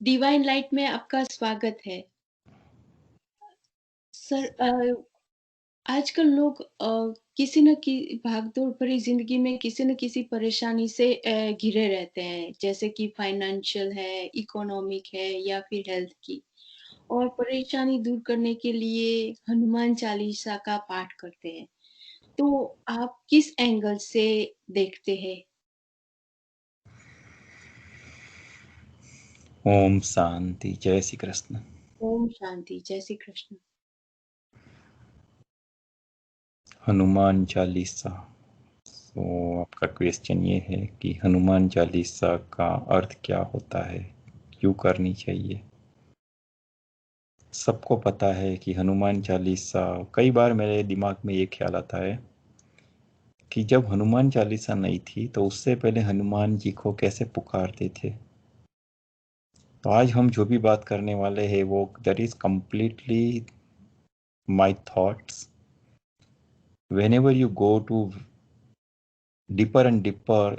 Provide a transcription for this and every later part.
Divine light में आपका स्वागत है। सर आजकल लोग किसी न कि भागदौड़ भरी ज़िंदगी में किसी न किसी परेशानी से घिरे रहते हैं, जैसे कि फाइनेंशियल है, इकोनॉमिक है या फिर हेल्थ की। और परेशानी दूर करने के लिए हनुमान चालीसा का पाठ करते हैं। तो आप किस एंगल से देखते हैं? ओम शांति। जय श्री कृष्ण। ओम शांति, जय श्री कृष्ण। हनुमान चालीसा। तो आपका क्वेश्चन ये है कि हनुमान चालीसा का अर्थ क्या होता है, क्यों करनी चाहिए। सबको पता है कि हनुमान चालीसा, कई बार मेरे दिमाग में ये ख्याल आता है कि जब हनुमान चालीसा नहीं थी तो उससे पहले हनुमान जी को कैसे पुकारते थे। तो आज हम जो भी बात करने वाले हैं वो that is completely my thoughts. whenever you go to deeper and deeper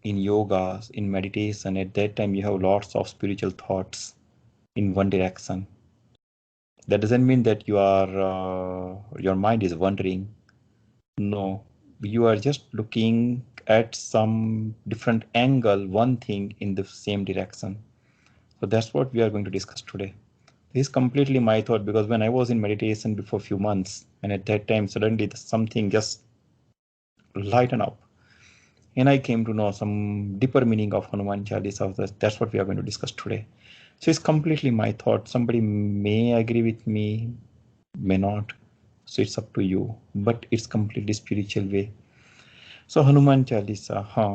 in yoga, in meditation, at that time you have lots of spiritual thoughts in one direction. That doesn't mean that your mind is wandering. No, you are just looking at some different angle, one thing in the same direction. So that's what we are going to discuss today. This is completely my thought, because when I was in meditation before a few months, and at that time suddenly something just lighten up, and I came to know some deeper meaning of Hanuman Chalisa. That's what we are going to discuss today. So it's completely my thought. Somebody may agree with me, may not. So it's up to you. But it's completely spiritual way. So Hanuman Chalisa, हाँ,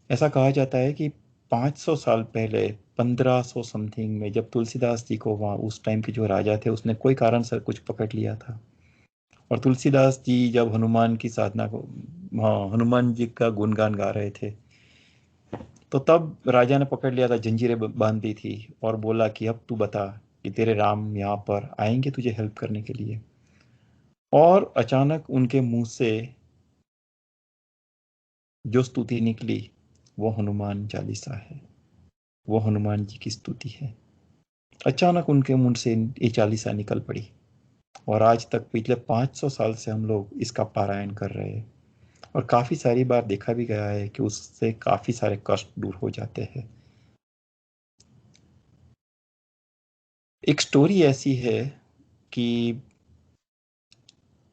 ऐसा कहा जाता है कि 500 साल पहले, 1500 something में, जब तुलसीदास जी को वहाँ उस टाइम के जो राजा थे उसने कोई कारण से कुछ पकड़ लिया था, और तुलसीदास जी जब हनुमान की साधना को, हाँ, हनुमान जी का गुणगान गा रहे थे, तो तब राजा ने पकड़ लिया था, जंजीरें बांध दी थी और बोला कि अब तू बता कि तेरे राम यहाँ पर आएंगे तुझे हेल्प करने के लिए। और अचानक उनके मुंह से जो स्तुति निकली वो हनुमान चालीसा है, वो हनुमान जी की स्तुति है। अचानक उनके मुंह से ये चालीसा निकल पड़ी, और आज तक पिछले 500 साल से हम लोग इसका पारायण कर रहे हैं। और काफी सारी बार देखा भी गया है कि उससे काफी सारे कष्ट दूर हो जाते हैं। एक स्टोरी ऐसी है कि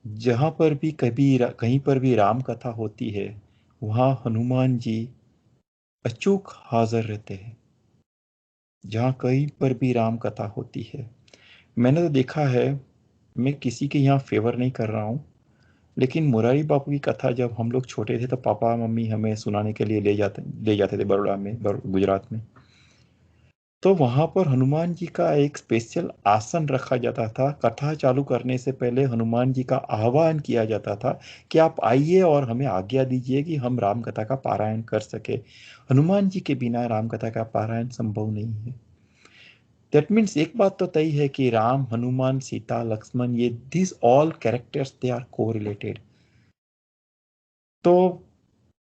जहाँ पर भी कहीं पर भी राम कथा होती है, वहाँ हनुमान जी अचूक हाजिर रहते हैं। जहाँ कहीं पर भी राम कथा होती है, मैंने तो देखा है, मैं किसी के यहाँ फेवर नहीं कर रहा हूँ, लेकिन मुरारी बापू की कथा जब हम लोग छोटे थे तो पापा मम्मी हमें सुनाने के लिए ले जाते थे बड़ौदा में, गुजरात में। तो वहां पर हनुमान जी का एक स्पेशल आसन रखा जाता था। कथा चालू करने से पहले हनुमान जी का आह्वान किया जाता था कि आप आइए और हमें आज्ञा दीजिए कि हम राम कथा का पारायण कर सके। हनुमान जी के बिना राम कथा का पारायण संभव नहीं है। दैट मीन्स एक बात तो तय है कि राम, हनुमान, सीता, लक्ष्मण, ये this all characters they are को रिलेटेड। तो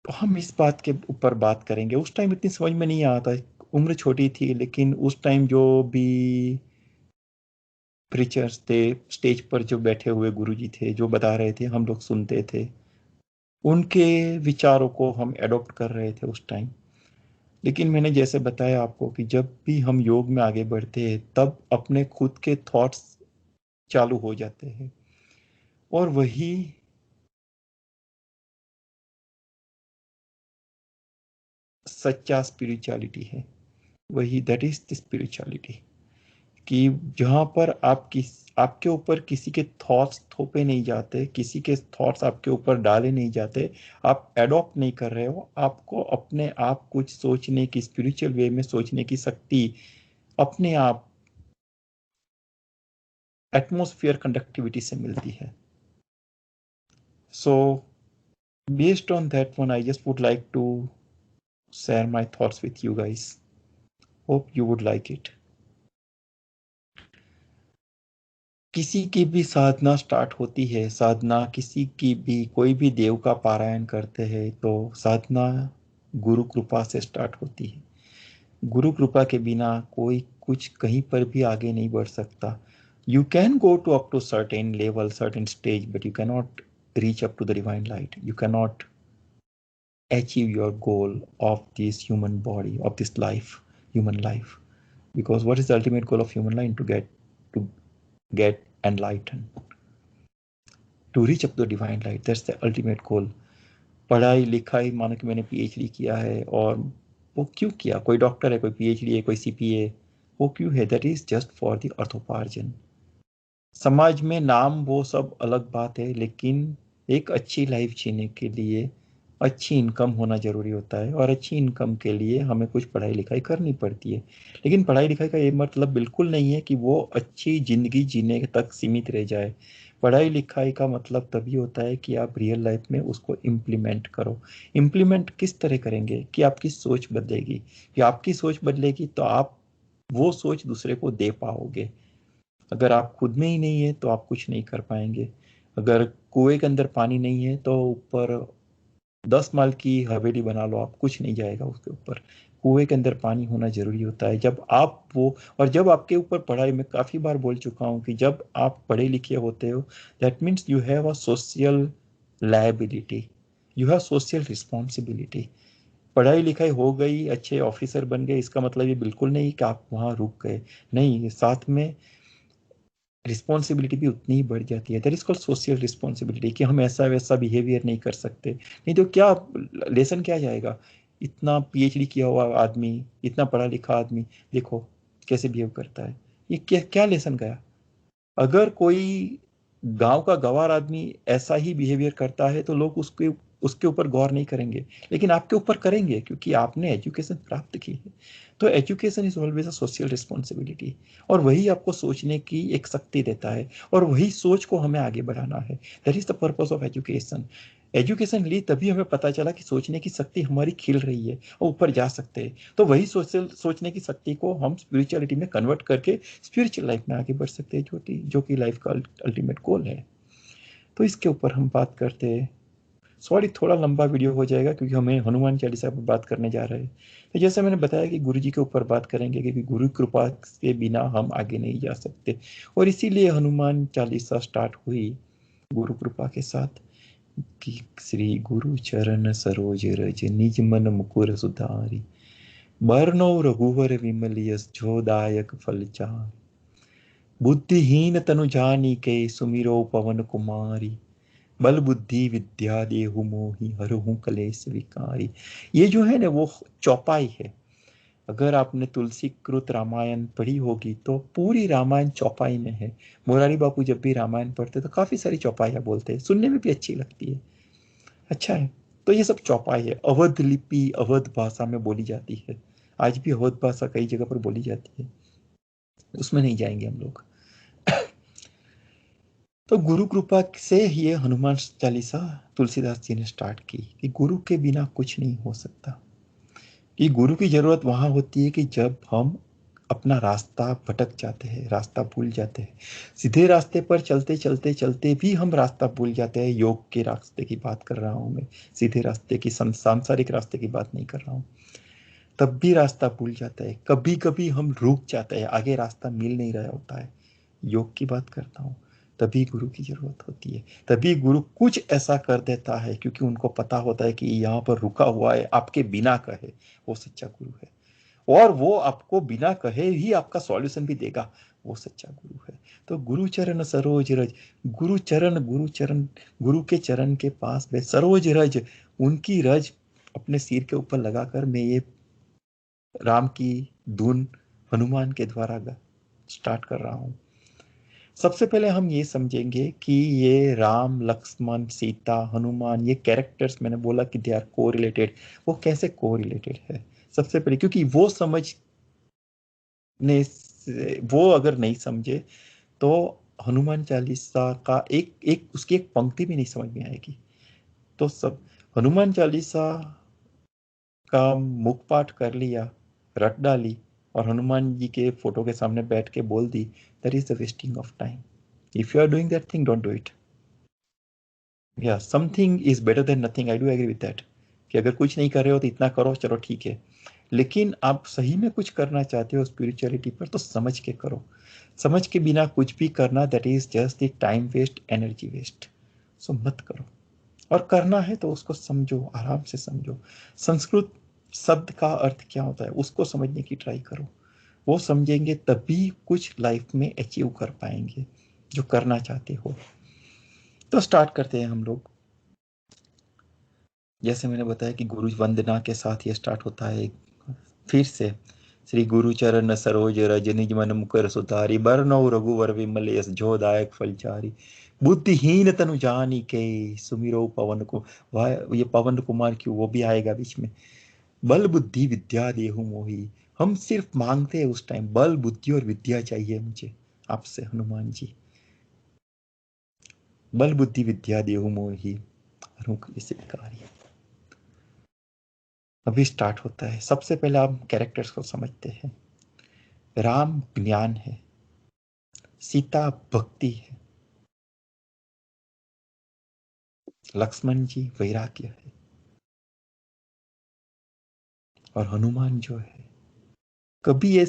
हम इस बात के ऊपर बात करेंगे। उस टाइम इतनी समझ में नहीं आता, उम्र छोटी थी, लेकिन उस टाइम जो भी प्रीचर्स थे, स्टेज पर जो बैठे हुए गुरुजी थे, जो बता रहे थे हम लोग सुनते थे, उनके विचारों को हम एडॉप्ट कर रहे थे उस टाइम। लेकिन मैंने जैसे बताया आपको कि जब भी हम योग में आगे बढ़ते हैं तब अपने खुद के थॉट्स चालू हो जाते हैं, और वही सच्चा स्पिरिचुअलिटी है। वही दैट इज द स्पिरिचुअलिटी, कि जहां पर आपके ऊपर किसी के थॉट्स थोपे नहीं जाते, किसी के थॉट्स आपके ऊपर डाले नहीं जाते, आप एडॉप्ट नहीं कर रहे हो। आपको अपने आप कुछ सोचने की, स्पिरिचुअल वे में सोचने की शक्ति अपने आप एटमॉस्फेयर कंडक्टिविटी से मिलती है। So based on that one, I just would like to share my thoughts with you guys. Hope you would like it. किसी की भी साधना स्टार्ट होती है, साधना किसी की भी, कोई भी देव का पारायण करते हैं तो साधना गुरु कृपा से स्टार्ट होती है। गुरु कृपा के बिना कोई कुछ कहीं पर भी आगे नहीं बढ़ सकता. You can go to up to certain level, certain stage, but you cannot reach up to the divine light. You cannot achieve your goal of this human body, of this life, human life. Because what is the ultimate goal of human life? To get enlightened, to reach up to the divine light. That's the ultimate goal. पढ़ाई लिखाई, मानो कि मैंने PhD किया है, और वो क्यों किया? कोई डॉक्टर है, कोई पीएचडी है, कोई सीपीए, वो क्यों है? That is just for the अर्थोपार्जन. समाज में नाम वो सब अलग बात है, लेकिन एक अच्छी लाइफ जीने के लिए अच्छी इनकम होना जरूरी होता है, और अच्छी इनकम के लिए हमें कुछ पढ़ाई लिखाई करनी पड़ती है. लेकिन पढ़ाई लिखाई का ये मतलब बिल्कुल नहीं है कि वो अच्छी जिंदगी जीने तक सीमित रह जाए. पढ़ाई लिखाई का मतलब तभी होता है कि आप रियल लाइफ में उसको इम्प्लीमेंट करो. इम्प्लीमेंट किस तरह करेंगे? कि आपकी सोच बदलेगी. कि आपकी सोच बदलेगी तो आप वो सोच दूसरे को दे पाओगे. अगर आप खुद में ही नहीं है तो आप कुछ नहीं कर पाएंगे. अगर कुएं के अंदर पानी नहीं है तो ऊपर 10 माल की हवेली बना लो, आप कुछ नहीं जाएगा उसके ऊपर. कुएं के अंदर पानी होना जरूरी होता है. जब आप वो, और जब आपके ऊपर पढ़ाई, में काफी बार बोल चुका हूं कि जब आप पढ़े लिखे होते हो, that means you have a social liability, you have social responsibility. पढ़ाई लिखाई हो गई, अच्छे ऑफिसर बन गए, इसका मतलब ये बिल्कुल नहीं कि आप वहां रुक गए. नहीं, साथ में रिस्पॉन्सिबिलिटी भी उतनी ही बढ़ जाती है. That is called social responsibility, कि हम ऐसा वैसा बिहेवियर नहीं कर सकते. नहीं तो क्या लेसन क्या जाएगा? इतना पीएचडी किया हुआ आदमी, इतना पढ़ा लिखा आदमी, देखो कैसे बिहेव करता है. ये क्या क्या लेसन गया? अगर कोई गांव का गंवार आदमी ऐसा ही बिहेवियर करता है तो लोग उसके उसके ऊपर गौर नहीं करेंगे, लेकिन आपके ऊपर करेंगे, क्योंकि आपने एजुकेशन प्राप्त की है. तो education is always a social responsibility, और वही आपको सोचने की एक शक्ति देता है, और वही सोच को हमें आगे बढ़ाना है. That is the purpose of education. Education ली तभी हमें पता चला कि सोचने की शक्ति हमारी खिल रही है और ऊपर जा सकते हैं. तो वही सोचने की शक्ति को हम स्पिरिचुअलिटी में कन्वर्ट करके स्पिरिचुअल लाइफ में आगे बढ़ सकते हैं, जो कि लाइफ का अल्टीमेट गोल है. तो इसके ऊपर हम बात करते हैं. सॉरी, थोड़ा लंबा वीडियो हो जाएगा क्योंकि हमें हनुमान चालीसा पर बात करने जा रहे हैं. तो जैसे मैंने बताया कि गुरु जी के ऊपर बात करेंगे, क्योंकि गुरु कृपा के बिना हम आगे नहीं जा सकते, और इसीलिए हनुमान चालीसा स्टार्ट हुई गुरु कृपा के साथ, कि श्री गुरु चरण सरोज रज निज मन मुकुर सुधारी, बरनौ रघुवर विमल यस जो दायक फल चारि, बुद्धिहीन तनु जानिके सुमिरो पवन कुमारी, बल बुद्धि विद्या देहु मोहि हरहु कलेश विकारी. ये जो है ना, वो चौपाई है. अगर आपने तुलसी कृत रामायण पढ़ी होगी तो पूरी रामायण चौपाई में है. मुरारी बापू जब भी रामायण पढ़ते तो काफी सारी चौपाइयां बोलते हैं, सुनने में भी अच्छी लगती है. अच्छा है. तो ये सब चौपाई है. अवध लिपि अवध भाषा में बोली जाती है. आज भी अवध भाषा कई जगह पर बोली जाती है, उसमें नहीं जाएंगे हम लोग. तो गुरु कृपा से ये हनुमान चालीसा तुलसीदास जी ने स्टार्ट की, कि गुरु के बिना कुछ नहीं हो सकता. कि गुरु की जरूरत वहां होती है कि जब हम अपना रास्ता भटक जाते हैं, रास्ता भूल जाते हैं. सीधे रास्ते पर चलते चलते चलते भी हम रास्ता भूल जाते हैं. योग के रास्ते की बात कर रहा हूं मैं, सीधे रास्ते की, सांसारिक रास्ते की बात नहीं कर रहा हूं. तब भी रास्ता भूल जाता है. कभी कभी हम रुक जाते हैं, आगे रास्ता मिल नहीं रहा होता है. योग की बात करता हूँ. तभी गुरु की जरूरत होती है. तभी गुरु कुछ ऐसा कर देता है, क्योंकि उनको पता होता है कि यहाँ पर रुका हुआ है, आपके बिना कहे, वो सच्चा गुरु है. और वो आपको बिना कहे ही आपका सॉल्यूशन भी देगा, वो सच्चा गुरु है. तो गुरु चरण सरोज रज, गुरु चरण, गुरु चरण, गुरु के चरण के पास में सरोज रज, उनकी रज अपने सिर के ऊपर लगाकर मैं ये राम की धुन हनुमान के द्वारा स्टार्ट कर रहा हूं. सबसे पहले हम ये समझेंगे कि ये राम, लक्ष्मण, सीता, हनुमान, ये कैरेक्टर्स, मैंने बोला कि दे आर को रिलेटेड. वो कैसे को रिलेटेड है? सबसे पहले क्योंकि वो समझने वो अगर नहीं समझे तो हनुमान चालीसा का एक एक उसकी एक पंक्ति भी नहीं समझ में आएगी. तो सब हनुमान चालीसा का मुख पाठ कर लिया, रट डाली, और हनुमान जी के फोटो के सामने बैठ के बोल दी, that is the wasting of time. If you are doing that thing, don't do it. या something is better than nothing. I do agree with that, कि अगर कुछ नहीं कर रहे हो तो इतना करो, चलो ठीक है. लेकिन आप सही में कुछ करना चाहते हो स्पिरिचुअलिटी पर तो समझ के करो। समझ के बिना कुछ भी करना that is just the time waste, energy waste. So मत करो। और करना है तो उसको समझो, आराम से समझो। संस्कृत शब्द का अर्थ क्या होता है उसको समझने की ट्राई करो। वो समझेंगे तभी कुछ लाइफ में अचीव कर पाएंगे जो करना चाहते हो। तो स्टार्ट करते हैं हम लोग। जैसे मैंने बताया कि गुरु वंदना के साथ ये स्टार्ट होता है। फिर से श्री गुरु चरण सरोज रज निज मन मुकर सुधारी बरनौ रघुवर विमल यस जोदायक फलचारी बुद्धिहीन तनु जानी के सुमिरो पवन को। वह ये पवन कुमार क्यों, वो भी आएगा बीच में। बल बुद्धि विद्या देहु मोही। हम सिर्फ मांगते हैं उस टाइम बल बुद्धि और विद्या चाहिए मुझे आपसे हनुमान जी। बल बुद्धि विद्या देहु मोही रुक इसे कार्य। अभी स्टार्ट होता है। सबसे पहले आप कैरेक्टर्स को समझते हैं। राम ज्ञान है, सीता भक्ति है, लक्ष्मण जी वैराग्य है, और हनुमान जो है, कभी ये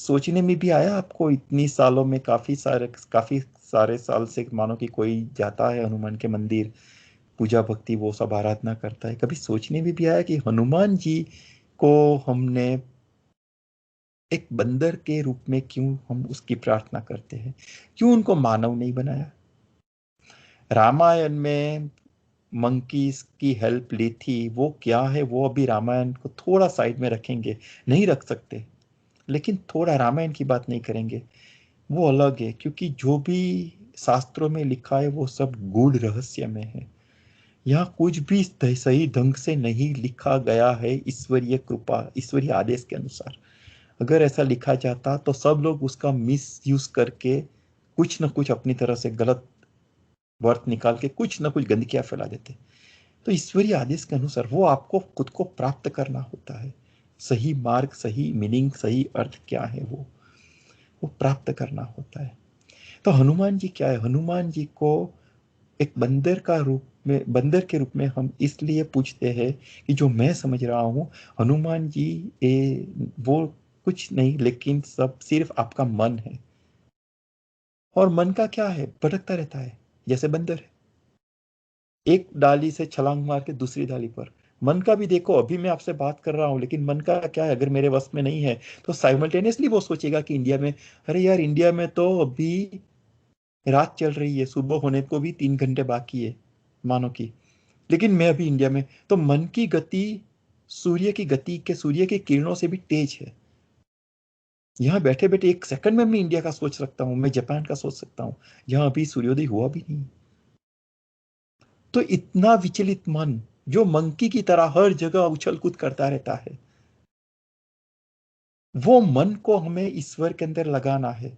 सोचने में भी आया आपको इतनी सालों में, काफी सारे साल से मानो कि कोई जाता है हनुमान के मंदिर, पूजा भक्ति वो सब आराधना करता है, कभी सोचने में भी आया कि हनुमान जी को हमने एक बंदर के रूप में क्यों हम उसकी प्रार्थना करते हैं, क्यों उनको मानव नहीं बनाया। रामायण में मंकीज की हेल्प ली थी, वो क्या है वो अभी रामायण को थोड़ा साइड में रखेंगे, नहीं रख सकते, लेकिन थोड़ा रामायण की बात नहीं करेंगे, वो अलग है, क्योंकि जो भी शास्त्रों में लिखा है वो सब गूढ़ रहस्य में है। यहाँ कुछ भी सही ढंग से नहीं लिखा गया है ईश्वरीय कृपा, ईश्वरीय आदेश के अनुसार। अगर ऐसा लिखा जाता तो सब लोग उसका मिस यूज करके कुछ न कुछ अपनी तरह से गलत वर्त निकाल के कुछ न कुछ गंदगियां फैला देते। तो ईश्वरीय आदेश के अनुसार वो आपको खुद को प्राप्त करना होता है। सही मार्ग, सही मीनिंग, सही अर्थ क्या है वो प्राप्त करना होता है। तो हनुमान जी क्या है, हनुमान जी को एक बंदर के रूप में हम इसलिए पूछते हैं कि जो मैं समझ रहा हूं, हनुमान जी वो कुछ नहीं लेकिन सब सिर्फ आपका मन है। और मन का क्या है, भटकता रहता है जैसे बंदर है, एक डाली से छलांग मार के दूसरी डाली पर। मन का भी देखो, अभी मैं आपसे बात कर रहा हूं लेकिन मन का क्या है, अगर मेरे वश में नहीं है तो साइमल्टेनियसली वो सोचेगा कि इंडिया में, अरे यार इंडिया में तो अभी रात चल रही है, सुबह होने को भी 3 घंटे बाकी है मानो कि, लेकिन मैं अभी इंडिया में। तो मन की गति सूर्य की गति के, सूर्य की किरणों से भी तेज है। यहाँ बैठे बैठे 1 सेकंड में मैं इंडिया का सोच सकता हूँ, मैं जापान का सोच सकता हूँ, यहाँ अभी सूर्योदय हुआ भी नहीं। तो इतना विचलित मन जो मंकी की तरह हर जगह उछल कूद करता रहता है, वो मन को हमें ईश्वर के अंदर लगाना है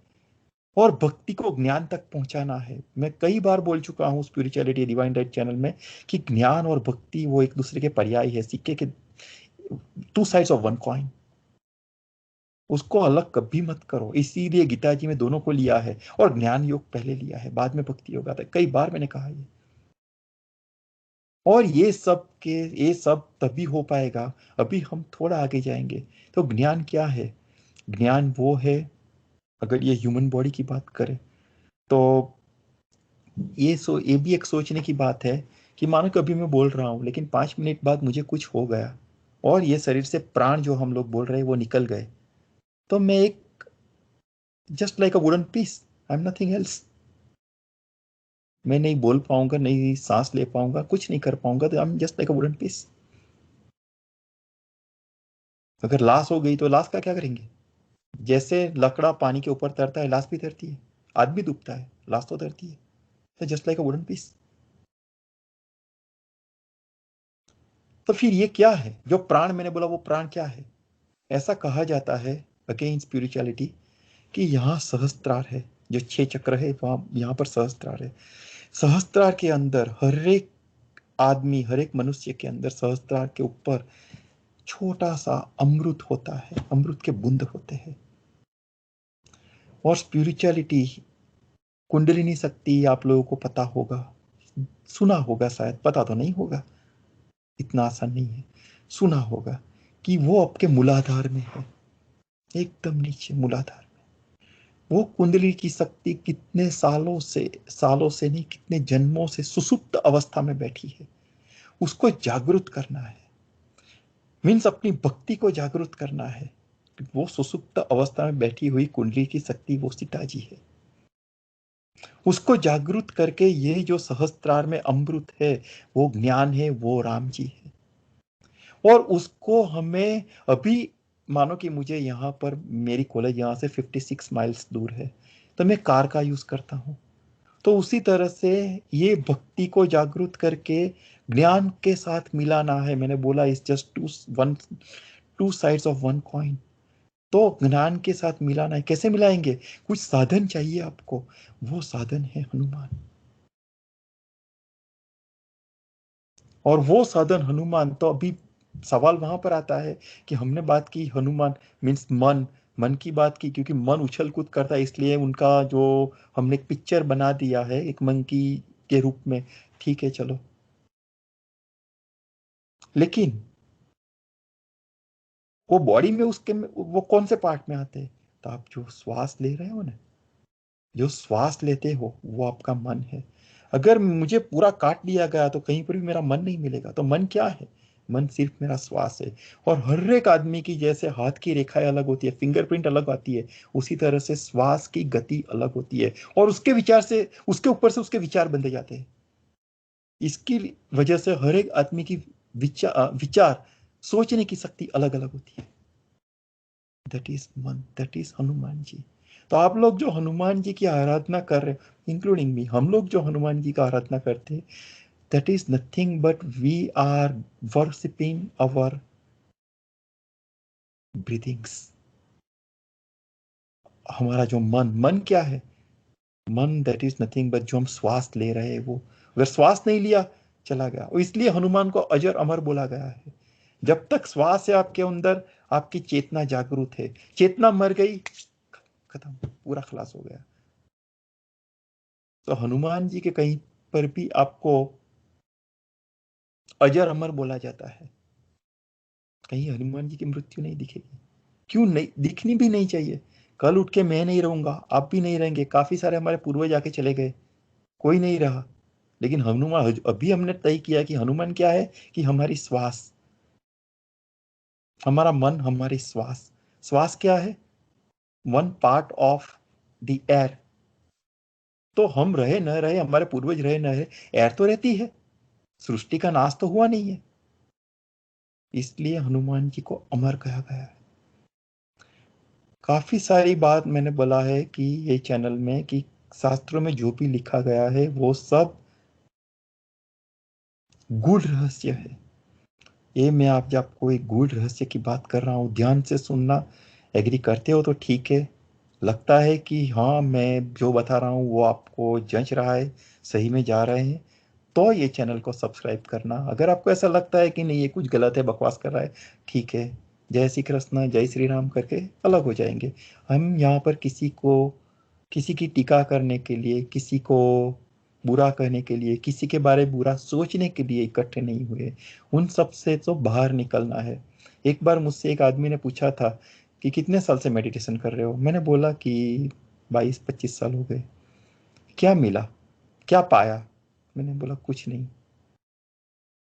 और भक्ति को ज्ञान तक पहुंचाना है। मैं कई बार बोल चुका हूं स्पिरिचुअलिटी डिवाइन राइट चैनल में कि ज्ञान और भक्ति वो एक दूसरे के पर्याय है, सिक्के के two sides of one coin. उसको अलग कभी मत करो, इसीलिए गीता जी में दोनों को लिया है, और ज्ञान योग पहले लिया है, बाद में भक्ति योग आता है। कई बार मैंने कहा ये। और ये सब तभी हो पाएगा, अभी हम थोड़ा आगे जाएंगे। तो ज्ञान क्या है, ज्ञान वो है, अगर ये ह्यूमन बॉडी की बात करें तो ये भी एक सोचने की बात है कि मानो कभी मैं बोल रहा हूं लेकिन 5 मिनट बाद मुझे कुछ हो गया और ये शरीर से प्राण जो हम लोग बोल रहे हैं वो निकल गए, तो मैं एक just like a wooden piece, I am nothing else. मैं नहीं बोल पाऊंगा, नहीं सांस ले पाऊंगा, कुछ नहीं कर पाऊंगा, तो I am just like a wooden piece. अगर लाश हो गई तो लाश का क्या करेंगे, जैसे लकड़ा पानी के ऊपर तैरता है लाश भी तैरती है, आदमी डूबता है लाश तो तैरती है। तो just like a wooden piece. तो फिर ये क्या है जो प्राण मैंने बोला, वो प्राण क्या है। ऐसा कहा जाता है अगेन स्पिरिचुअलिटी कि यहाँ सहस्त्रार है, जो 6 चक्र है वहां, यहाँ पर सहस्त्रार है। सहस्त्रार के अंदर हर एक आदमी, हर एक मनुष्य के अंदर सहस्त्रार के ऊपर छोटा सा अमृत होता है, अमृत के बूंद होते हैं। और स्पिरिचुअलिटी, कुंडलिनी शक्ति आप लोगों को पता होगा, सुना होगा शायद, पता तो नहीं होगा, इतना आसान नहीं है, सुना होगा कि वो आपके मूलाधार में है, एकदम नीचे मूलाधार। वो कुंडली की शक्ति कितने सालों से नहीं, कितने जन्मों से सुसुप्त अवस्था में बैठी है, उसको जागृत करना है। मीन्स अपनी भक्ति को जागृत करना है। वो सुसुप्त अवस्था में बैठी हुई कुंडली की शक्ति वो सीताजी है। उसको जागृत करके ये जो सहस्त्रार में अमृत है, वो ज्ञान है, वो राम जी है। और उसको हमें अभी, मानो कि मुझे यहाँ पर, मेरी कॉलेज यहाँ से 56 माइल्स दूर है, तो मैं कार का यूज करता हूँ। तो उसी तरह से ये भक्ति को जागृत करके ज्ञान के साथ मिलाना है। मैंने बोला इस just two sides of one coin. तो ज्ञान के साथ मिलाना है। कैसे मिलाएंगे? कुछ साधन चाहिए आपको, वो साधन है हनुमान। और वो साधन हनुमान, तो अभी सवाल वहां पर आता है कि हमने बात की हनुमान मीन्स मन, मन की बात की, क्योंकि मन उछल कूद करता है, इसलिए उनका जो हमने एक पिक्चर बना दिया है एक मंकी के रूप में। ठीक है चलो, लेकिन वो बॉडी में उसके में, वो कौन से पार्ट में आते हैं? तो आप जो श्वास ले रहे हो ना, जो श्वास लेते हो वो आपका मन है। अगर मुझे पूरा काट दिया गया तो कहीं पर भी मेरा मन नहीं मिलेगा। तो मन क्या है? मन सिर्फ मेरा श्वास है। और हर एक आदमी की जैसे हाथ की रेखाएं अलग होती है, फिंगरप्रिंट अलग आती है, उसी तरह से श्वास की गति अलग होती है। और उसके विचार से, उसके ऊपर से उसके विचार बनते जाते हैं। इसकी वजह से हर एक आदमी की विचार सोचने की शक्ति अलग अलग होती है। दैट इज मन, दैट इज हनुमान जी। तो आप लोग जो हनुमान जी की आराधना कर रहे हो, इंक्लूडिंग मी, हम लोग जो हनुमान जी का आराधना करते हैं, that is nothing but we are worshipping our breathings. हमारा जो मन, मन क्या है? मन दैट इज नथिंग बट जो हम श्वास ले रहे हैं वो, अगर श्वास नहीं लिया, चला गया। और इसलिए हनुमान को अजर अमर बोला गया है। जब तक श्वास है आपके अंदर, आपकी चेतना जागरूक है। चेतना मर गई, खत्म, पूरा खलास हो गया। तो हनुमान जी के कहीं पर भी आपको अजर अमर बोला जाता है। कहीं हनुमान जी की मृत्यु नहीं दिखेगी। क्यों नहीं दिखनी? भी नहीं चाहिए। कल उठ के मैं नहीं रहूंगा, आप भी नहीं रहेंगे, काफी सारे हमारे पूर्वज आके चले गए, कोई नहीं रहा। लेकिन हनुमान, अभी हमने तय किया कि हनुमान क्या है? कि हमारी श्वास, हमारा मन, हमारी श्वास। श्वास क्या है? One part of the air. तो हम रहे न रहे, हमारे पूर्वज रहे न रहे, एयर तो रहती है। सृष्टि का नाश तो हुआ नहीं है। इसलिए हनुमान जी को अमर कहा गया है। काफी सारी बात मैंने बोला है कि ये चैनल में, कि शास्त्रों में जो भी लिखा गया है वो सब गूढ़ रहस्य है। ये मैं आप आपको एक गूढ़ रहस्य की बात कर रहा हूँ, ध्यान से सुनना। एग्री करते हो तो ठीक है, लगता है कि हाँ मैं जो बता रहा हूँ वो आपको जंच रहा है, सही में जा रहे हैं, तो ये चैनल को सब्सक्राइब करना। अगर आपको ऐसा लगता है कि नहीं ये कुछ गलत है, बकवास कर रहा है, ठीक है, जय श्री कृष्ण, जय श्री राम करके अलग हो जाएंगे। हम यहाँ पर किसी को, किसी की टीका करने के लिए, किसी को बुरा कहने के लिए, किसी के बारे में बुरा सोचने के लिए इकट्ठे नहीं हुए। उन सब से तो बाहर निकलना है। एक बार मुझसे एक आदमी ने पूछा था कि कितने साल से मेडिटेशन कर रहे हो? मैंने बोला कि 22-25 साल हो गए। क्या मिला, क्या पाया? मैंने बोला कुछ नहीं।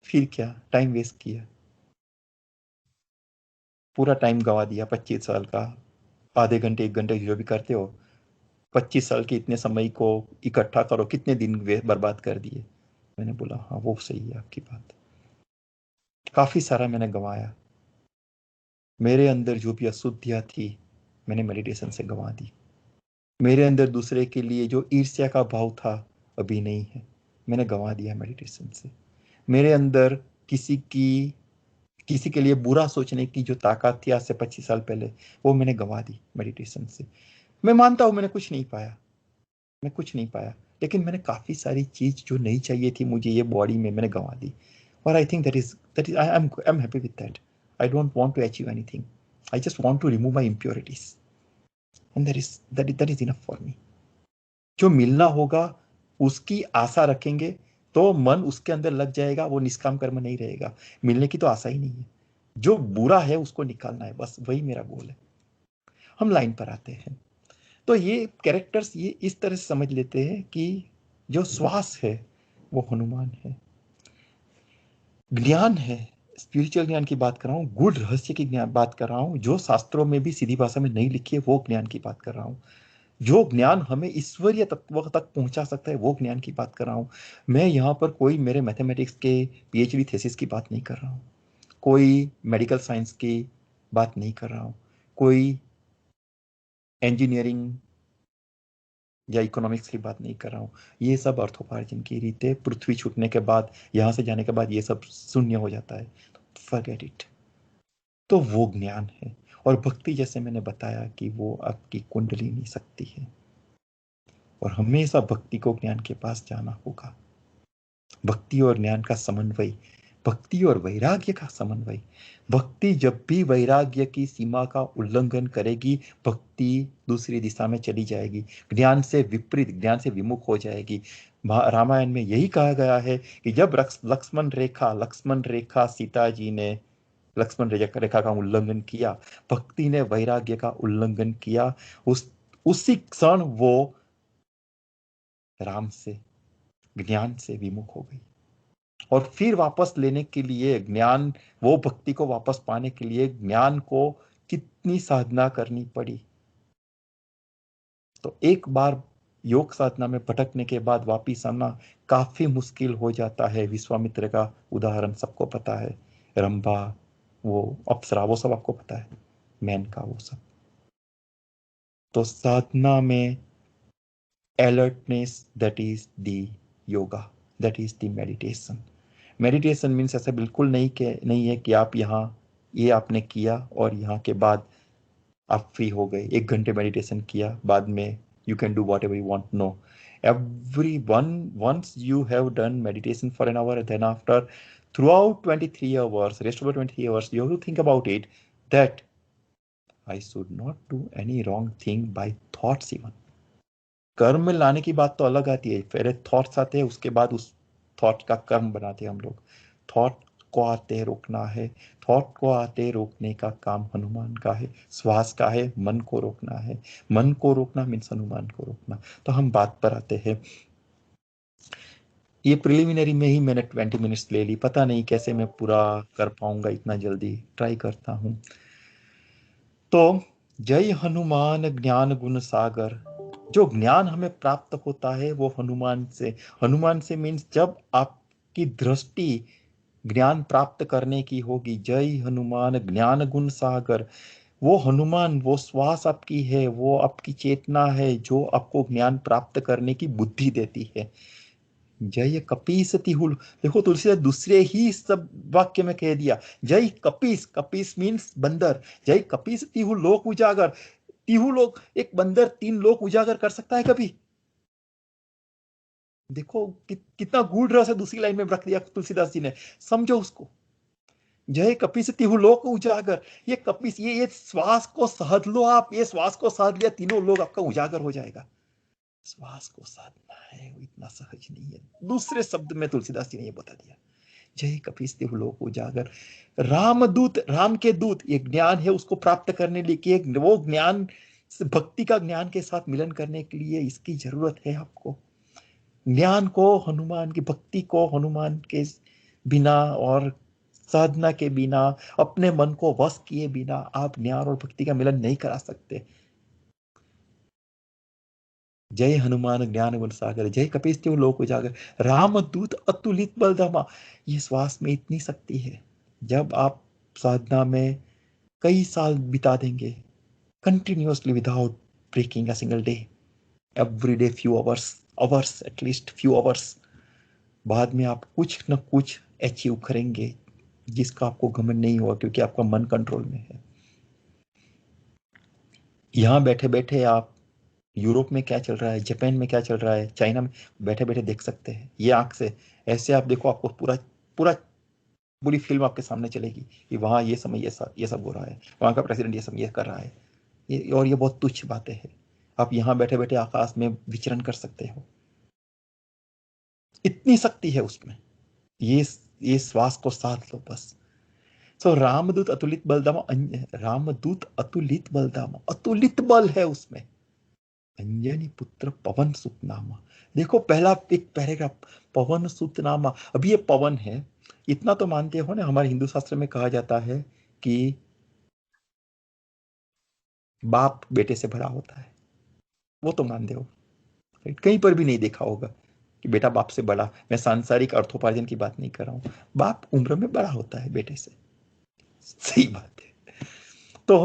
फिर क्या टाइम वेस्ट किया? पूरा टाइम गवा दिया 25 साल का। आधे घंटे 1 घंटे जो भी करते हो, 25 साल के इतने समय को इकट्ठा करो, कितने दिन वे बर्बाद कर दिए। मैंने बोला हाँ वो सही है आपकी बात। काफी सारा मैंने गंवाया। मेरे अंदर जो भी अशुद्धियां थी, मैंने मेडिटेशन से गंवा दी। मेरे अंदर दूसरे के लिए जो ईर्ष्या का भाव था, अभी नहीं है, मैंने गंवा दिया मेडिटेशन से। मेरे अंदर किसी की, किसी के लिए बुरा सोचने की जो ताकत थी आज से 25 साल पहले, वो मैंने गंवा दी मेडिटेशन से। मैं मानता हूं मैंने कुछ नहीं पाया, मैं कुछ नहीं पाया, लेकिन मैंने काफी सारी चीज जो नहीं चाहिए थी मुझे ये बॉडी में, मैंने गंवा दी। और I think that is I am happy with that. I don't want to achieve anything, I just want to remove my impurities, and that is enough for me. जो मिलना होगा उसकी आशा रखेंगे तो मन उसके अंदर लग जाएगा, वो निष्काम कर्म नहीं रहेगा। मिलने की तो आशा ही नहीं है। जो बुरा है उसको निकालना है, बस वही मेरा गोल है। हम लाइन पर आते हैं। तो ये कैरेक्टर्स ये इस तरह से समझ लेते हैं कि जो श्वास है वो हनुमान है, ज्ञान है, स्पिरिचुअल ज्ञान की बात कर रहा हूँ, गुड़ रहस्य की ज्ञान बात कर रहा हूँ, जो शास्त्रों में भी सीधी भाषा में नहीं लिखी है वो ज्ञान की बात कर रहा हूँ, जो ज्ञान हमें ईश्वरीय तत्व तक पहुंचा सकता है वो ज्ञान की बात कर रहा हूँ। मैं यहाँ पर कोई मेरे मैथमेटिक्स के पीएचडी थीसिस की बात नहीं कर रहा हूँ, कोई मेडिकल साइंस की बात नहीं कर रहा हूँ, कोई इंजीनियरिंग या इकोनॉमिक्स की बात नहीं कर रहा हूँ। ये सब अर्थोपार्जन की रीत है, पृथ्वी छूटने के बाद, यहाँ से जाने के बाद ये सब शून्य हो जाता है, फॉरगेट इट। तो वो ज्ञान है। और भक्ति जैसे मैंने बताया कि वो आपकी कुंडलिनी शक्ति है, और हमेशा भक्ति को ज्ञान के पास जाना होगा। भक्ति और ज्ञान का समन्वय, भक्ति और वैराग्य का समन्वय। भक्ति जब भी वैराग्य की सीमा का उल्लंघन करेगी, भक्ति दूसरी दिशा में चली जाएगी, ज्ञान से विपरीत, ज्ञान से विमुख हो जाएगी। रामायण में यही कहा गया है कि जब लक्ष्मण रेखा सीता जी ने लक्ष्मण रेखा का उल्लंघन किया, भक्ति ने वैराग्य का उल्लंघन किया, उसी क्षण वो राम से, ज्ञान से विमुख हो गई। और फिर वापस लेने के लिए ज्ञान, वो भक्ति को वापस पाने के लिए ज्ञान को कितनी साधना करनी पड़ी। तो एक बार योग साधना में भटकने के बाद वापिस आना काफी मुश्किल हो जाता है। विश्वामित्र का उदाहरण सबको पता है, रंभा, वो अप्सरा, वो सब आपको पता है, मेनका, वो सब। तो साधना में alertness, that is the yoga, that is the meditation. Meditation means ऐसा बिल्कुल नहीं है कि आप यहाँ ये आपने किया और यहाँ के बाद आप फ्री हो गए, 1 घंटे मेडिटेशन किया, बाद में you can do whatever you want. No, everyone, once you have done meditation for an hour, then after, throughout 23 hours, rest of the 23 hours, you have to think about it, that I should not do any wrong thing by thoughts even. कर्म में लाने की बात तो अलग आती है, पहले थॉट्स आते हैं, उसके बाद उस थॉट का कर्म बनाते हैं हम लोग। थॉट को आते रोकना है, थॉट को आते रोकने का काम हनुमान का है, श्वास का है, मन को रोकना है, मन को रोकना मीन्स हनुमान को रोकना। तो हम बात पर आते हैं। ये प्रिलिमिनरी में ही मैंने 20 मिनट्स ले ली, पता नहीं कैसे मैं पूरा कर पाऊंगा इतना जल्दी, ट्राई करता हूं। तो जय हनुमान ज्ञान गुण सागर, जो ज्ञान हमें प्राप्त होता है वो हनुमान से। हनुमान से मीन्स जब आपकी दृष्टि ज्ञान प्राप्त करने की होगी, जय हनुमान ज्ञान गुण सागर, वो हनुमान, वो श्वास आपकी है, वो आपकी चेतना है जो आपको ज्ञान प्राप्त करने की बुद्धि देती है। जय कपीस तिहुल, देखो तुलसीदास दूसरे ही सब वाक्य में कह दिया, जय कपीस, कपीस मीन्स बंदर, जय कपीस तिहु लोक उजागर। तिहु लोक, एक बंदर 3 लोक उजागर कर सकता है कभी? देखो कितना गूढ़ रस है, दूसरी लाइन में रख दिया तुलसीदास जी ने, समझो उसको। जय कपीस तिहु लोक उजागर, ये कपीस, ये श्वास को साध लो आप, ये श्वास को साध लिया, तीनों लोग आपका उजागर हो जाएगा। श्वास को साधना है, वो इतना सहज नहीं है। दूसरे शब्द में तुलसीदास जी ने ये बता दिया, जय कपीस तिहु लोक उजागर। रामदूत, राम के दूत, ये ज्ञान है, उसको प्राप्त करने के लिए, वो ज्ञान भक्ति का ज्ञान के साथ मिलन करने के लिए इसकी जरूरत है आपको। ज्ञान को, हनुमान की भक्ति को हनुमान के बिना और साधना के बिना, अपने मन को वश किए बिना आप ज्ञान और भक्ति का मिलन नहीं करा सकते। जय हनुमान ज्ञान गुण सागर, जय कपीस तिहु लोक उजागर, रामदूत अतुलित बलधामा। ये श्वास में इतनी शक्ति है, जब आप साधना में कई साल बिता देंगे continuously without breaking a single day, every day few hours at least few hours, बाद में आप कुछ न कुछ अचीव करेंगे जिसका आपको घमंड नहीं होगा, क्योंकि आपका मन कंट्रोल में है। यहाँ बैठे बैठे आप यूरोप में क्या चल रहा है, जापान में क्या चल रहा है, चाइना में बैठे बैठे देख सकते हैं ये आंख से। ऐसे आप देखो, आपको पूरा पूरा पूरी फिल्म आपके सामने चलेगी कि वहाँ ये समय ये सब हो रहा है, वहाँ का प्रेसिडेंट ये सब ये कर रहा है, और ये बहुत तुच्छ बातें हैं। आप यहाँ बैठे बैठे आकाश में विचरण कर सकते हो, इतनी शक्ति है उसमें। ये ये श्वास को साथ लो बस। सो रामदूत अतुलित बलधामा, रामदूत अतुलित बलधामा, अतुलित बल है उसमें। अंजनी पुत्र पवन सुत नामा। देखो पहला एक पैराग्राफ, पवन सुत नामा। अभी ये पवन है, इतना तो मानते हो ना, हमारे हिंदू शास्त्र में कहा जाता है कि बाप बेटे से बड़ा होता है, वो तो मानते हो। कहीं पर भी नहीं देखा होगा कि बेटा बाप से बड़ा। मैं सांसारिक अर्थोपार्जन की बात नहीं कर रहा हूं, बाप उम्र में बड़ा होता है बेटे से, सही बात है। तो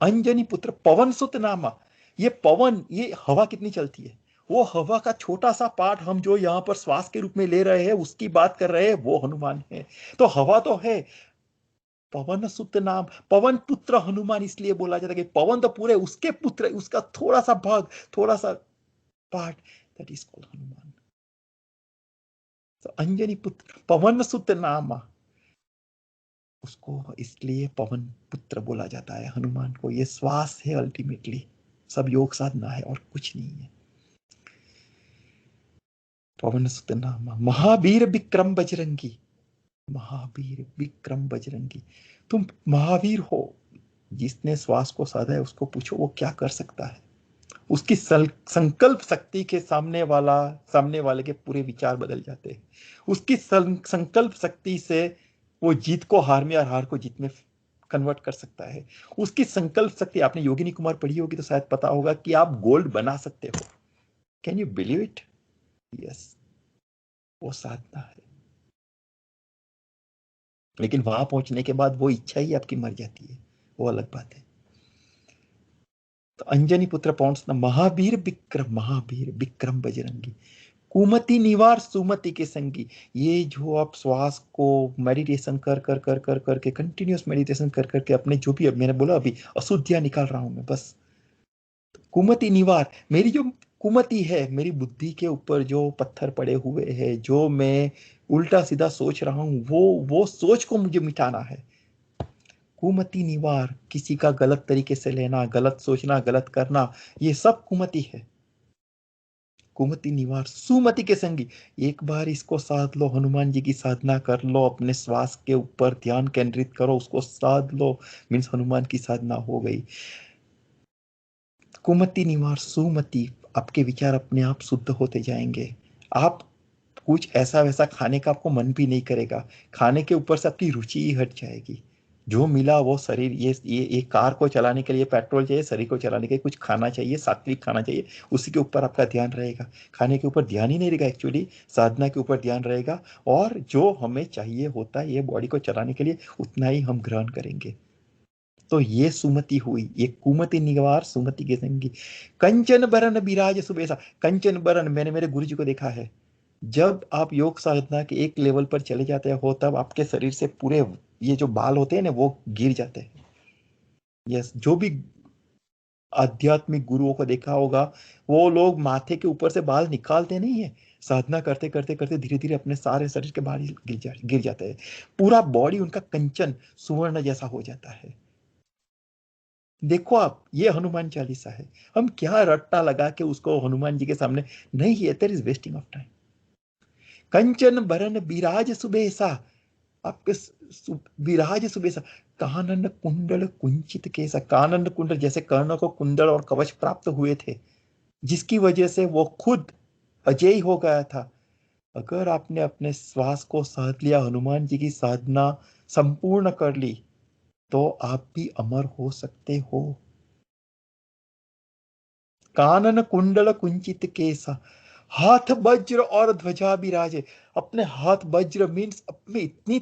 अंजनी पुत्र पवन सुत नामा, ये पवन, ये हवा कितनी चलती है, वो हवा का छोटा सा पार्ट हम जो यहां पर श्वास के रूप में ले रहे हैं, उसकी बात कर रहे हैं, वो हनुमान है। तो हवा तो है। पवन सुत नाम, पवन पुत्र हनुमान इसलिए बोला जाता है कि पवन तो पूरे उसके पुत्र, उसका थोड़ा सा भाग, थोड़ा सा part, that is called Hanuman. तो अंजनी पुत्र पवन सुत नामा, उसको इसलिए पवन पुत्र बोला जाता है हनुमान को। ये श्वास है अल्टीमेटली, सब योग साधना है और कुछ नहीं है। पवन सुत नामा, महावीर विक्रम बजरंगी, महावीर विक्रम बजरंगी। तुम महावीर हो। जिसने श्वास को साधा है उसको पूछो वो क्या कर सकता है। उसकी संकल्प शक्ति के सामने वाले के पूरे विचार बदल जाते हैं। उसकी संकल्प शक्ति से वो जीत को हार में और हार को जीत में कन्वर्ट कर सकता है। उसकी संकल्प शक्ति, आपने योगिनी कुमार पढ़ी होगी तो शायद पता होगा कि आप गोल्ड बना सकते हो। Can you believe it? Yes, वो साधना है। लेकिन वहां पहुंचने के बाद वो इच्छा ही आपकी मर जाती है, वो अलग बात है। तो अंजनी पुत्र पहुंचना, महावीर विक्रम बजरंगी, कुमति निवार सुमति के संगी। ये जो आप श्वास को मेडिटेशन कर करके, कंटिन्यूस मेडिटेशन कर करके अपने जो भी, अब मैंने बोला अभी अशुद्धियां निकाल रहा हूं मैं बस। कुमति निवार, मेरी जो कुमति है, मेरी बुद्धि के ऊपर जो पत्थर पड़े हुए हैं, जो मैं उल्टा सीधा सोच रहा हूं, वो सोच को मुझे मिटाना है। कुमति निवार, किसी का गलत तरीके से लेना, गलत सोचना, गलत करना, ये सब कुमति है। कुमति निवार सुमति के संगी, एक बार इसको साध लो, हनुमान जी की साधना कर लो, अपने श्वास के ऊपर ध्यान केंद्रित करो, उसको साध लो, मीन्स हनुमान की साधना हो गई। कुमति निवार सुमति, आपके विचार अपने आप शुद्ध होते जाएंगे। आप कुछ ऐसा वैसा खाने का आपको मन भी नहीं करेगा, खाने के ऊपर से आपकी रुचि ही हट जाएगी। जो मिला वो शरीर, ये कार को चलाने के लिए पेट्रोल चाहिए, शरीर को चलाने के लिए कुछ खाना चाहिए, सात्विक खाना चाहिए, उसी के ऊपर आपका ध्यान रहेगा। खाने के ऊपर ध्यान ही नहीं रहेगा, एक्चुअली साधना के ऊपर ध्यान रहेगा। और जो हमें चाहिए होता है ये बॉडी को चलाने के लिए, उतना ही हम ग्रहण करेंगे। तो ये सुमति हुई, ये कुमति निवार सुमति के संगी। कंचन बरन बिराज सुबेसा, कंचन बरन, मैंने मेरे गुरु जी को देखा है, जब आप योग साधना के एक लेवल पर चले जाते हो तब आपके शरीर से पूरे ये जो बाल होते हैं ना वो गिर जाते हैं। यस, जो भी आध्यात्मिक गुरुओं को देखा होगा, वो लोग माथे के ऊपर से बाल निकालते नहीं है, साधना करते करते करते धीरे धीरे अपने सारे शरीर के बाल गिर जाते हैं। पूरा बॉडी उनका कंचन सुवर्ण जैसा हो जाता है। देखो आप, ये हनुमान चालीसा है। हम क्या रट्टा लगा के उसको हनुमान जी के सामने, नहीं, ये there is wasting of time. कंचन बरन बिराज सुबेसा, आपके विराज सुबेसा, कानन कुंडल कुंचित केसा, कानन कुंडल, जैसे कर्ण को कुंडल और कवच प्राप्त हुए थे, जिसकी वजह से वो खुद अजय हो गया था। अगर आपने अपने श्वास को साध लिया, हनुमान जी की साधना संपूर्ण कर ली, तो आप भी अमर हो सकते हो। कानन कुंडल कुंचित केसा, हाथ वज्र और ध्वजा विराजे। अपने हाथ वज्र मीन्स अपने इतनी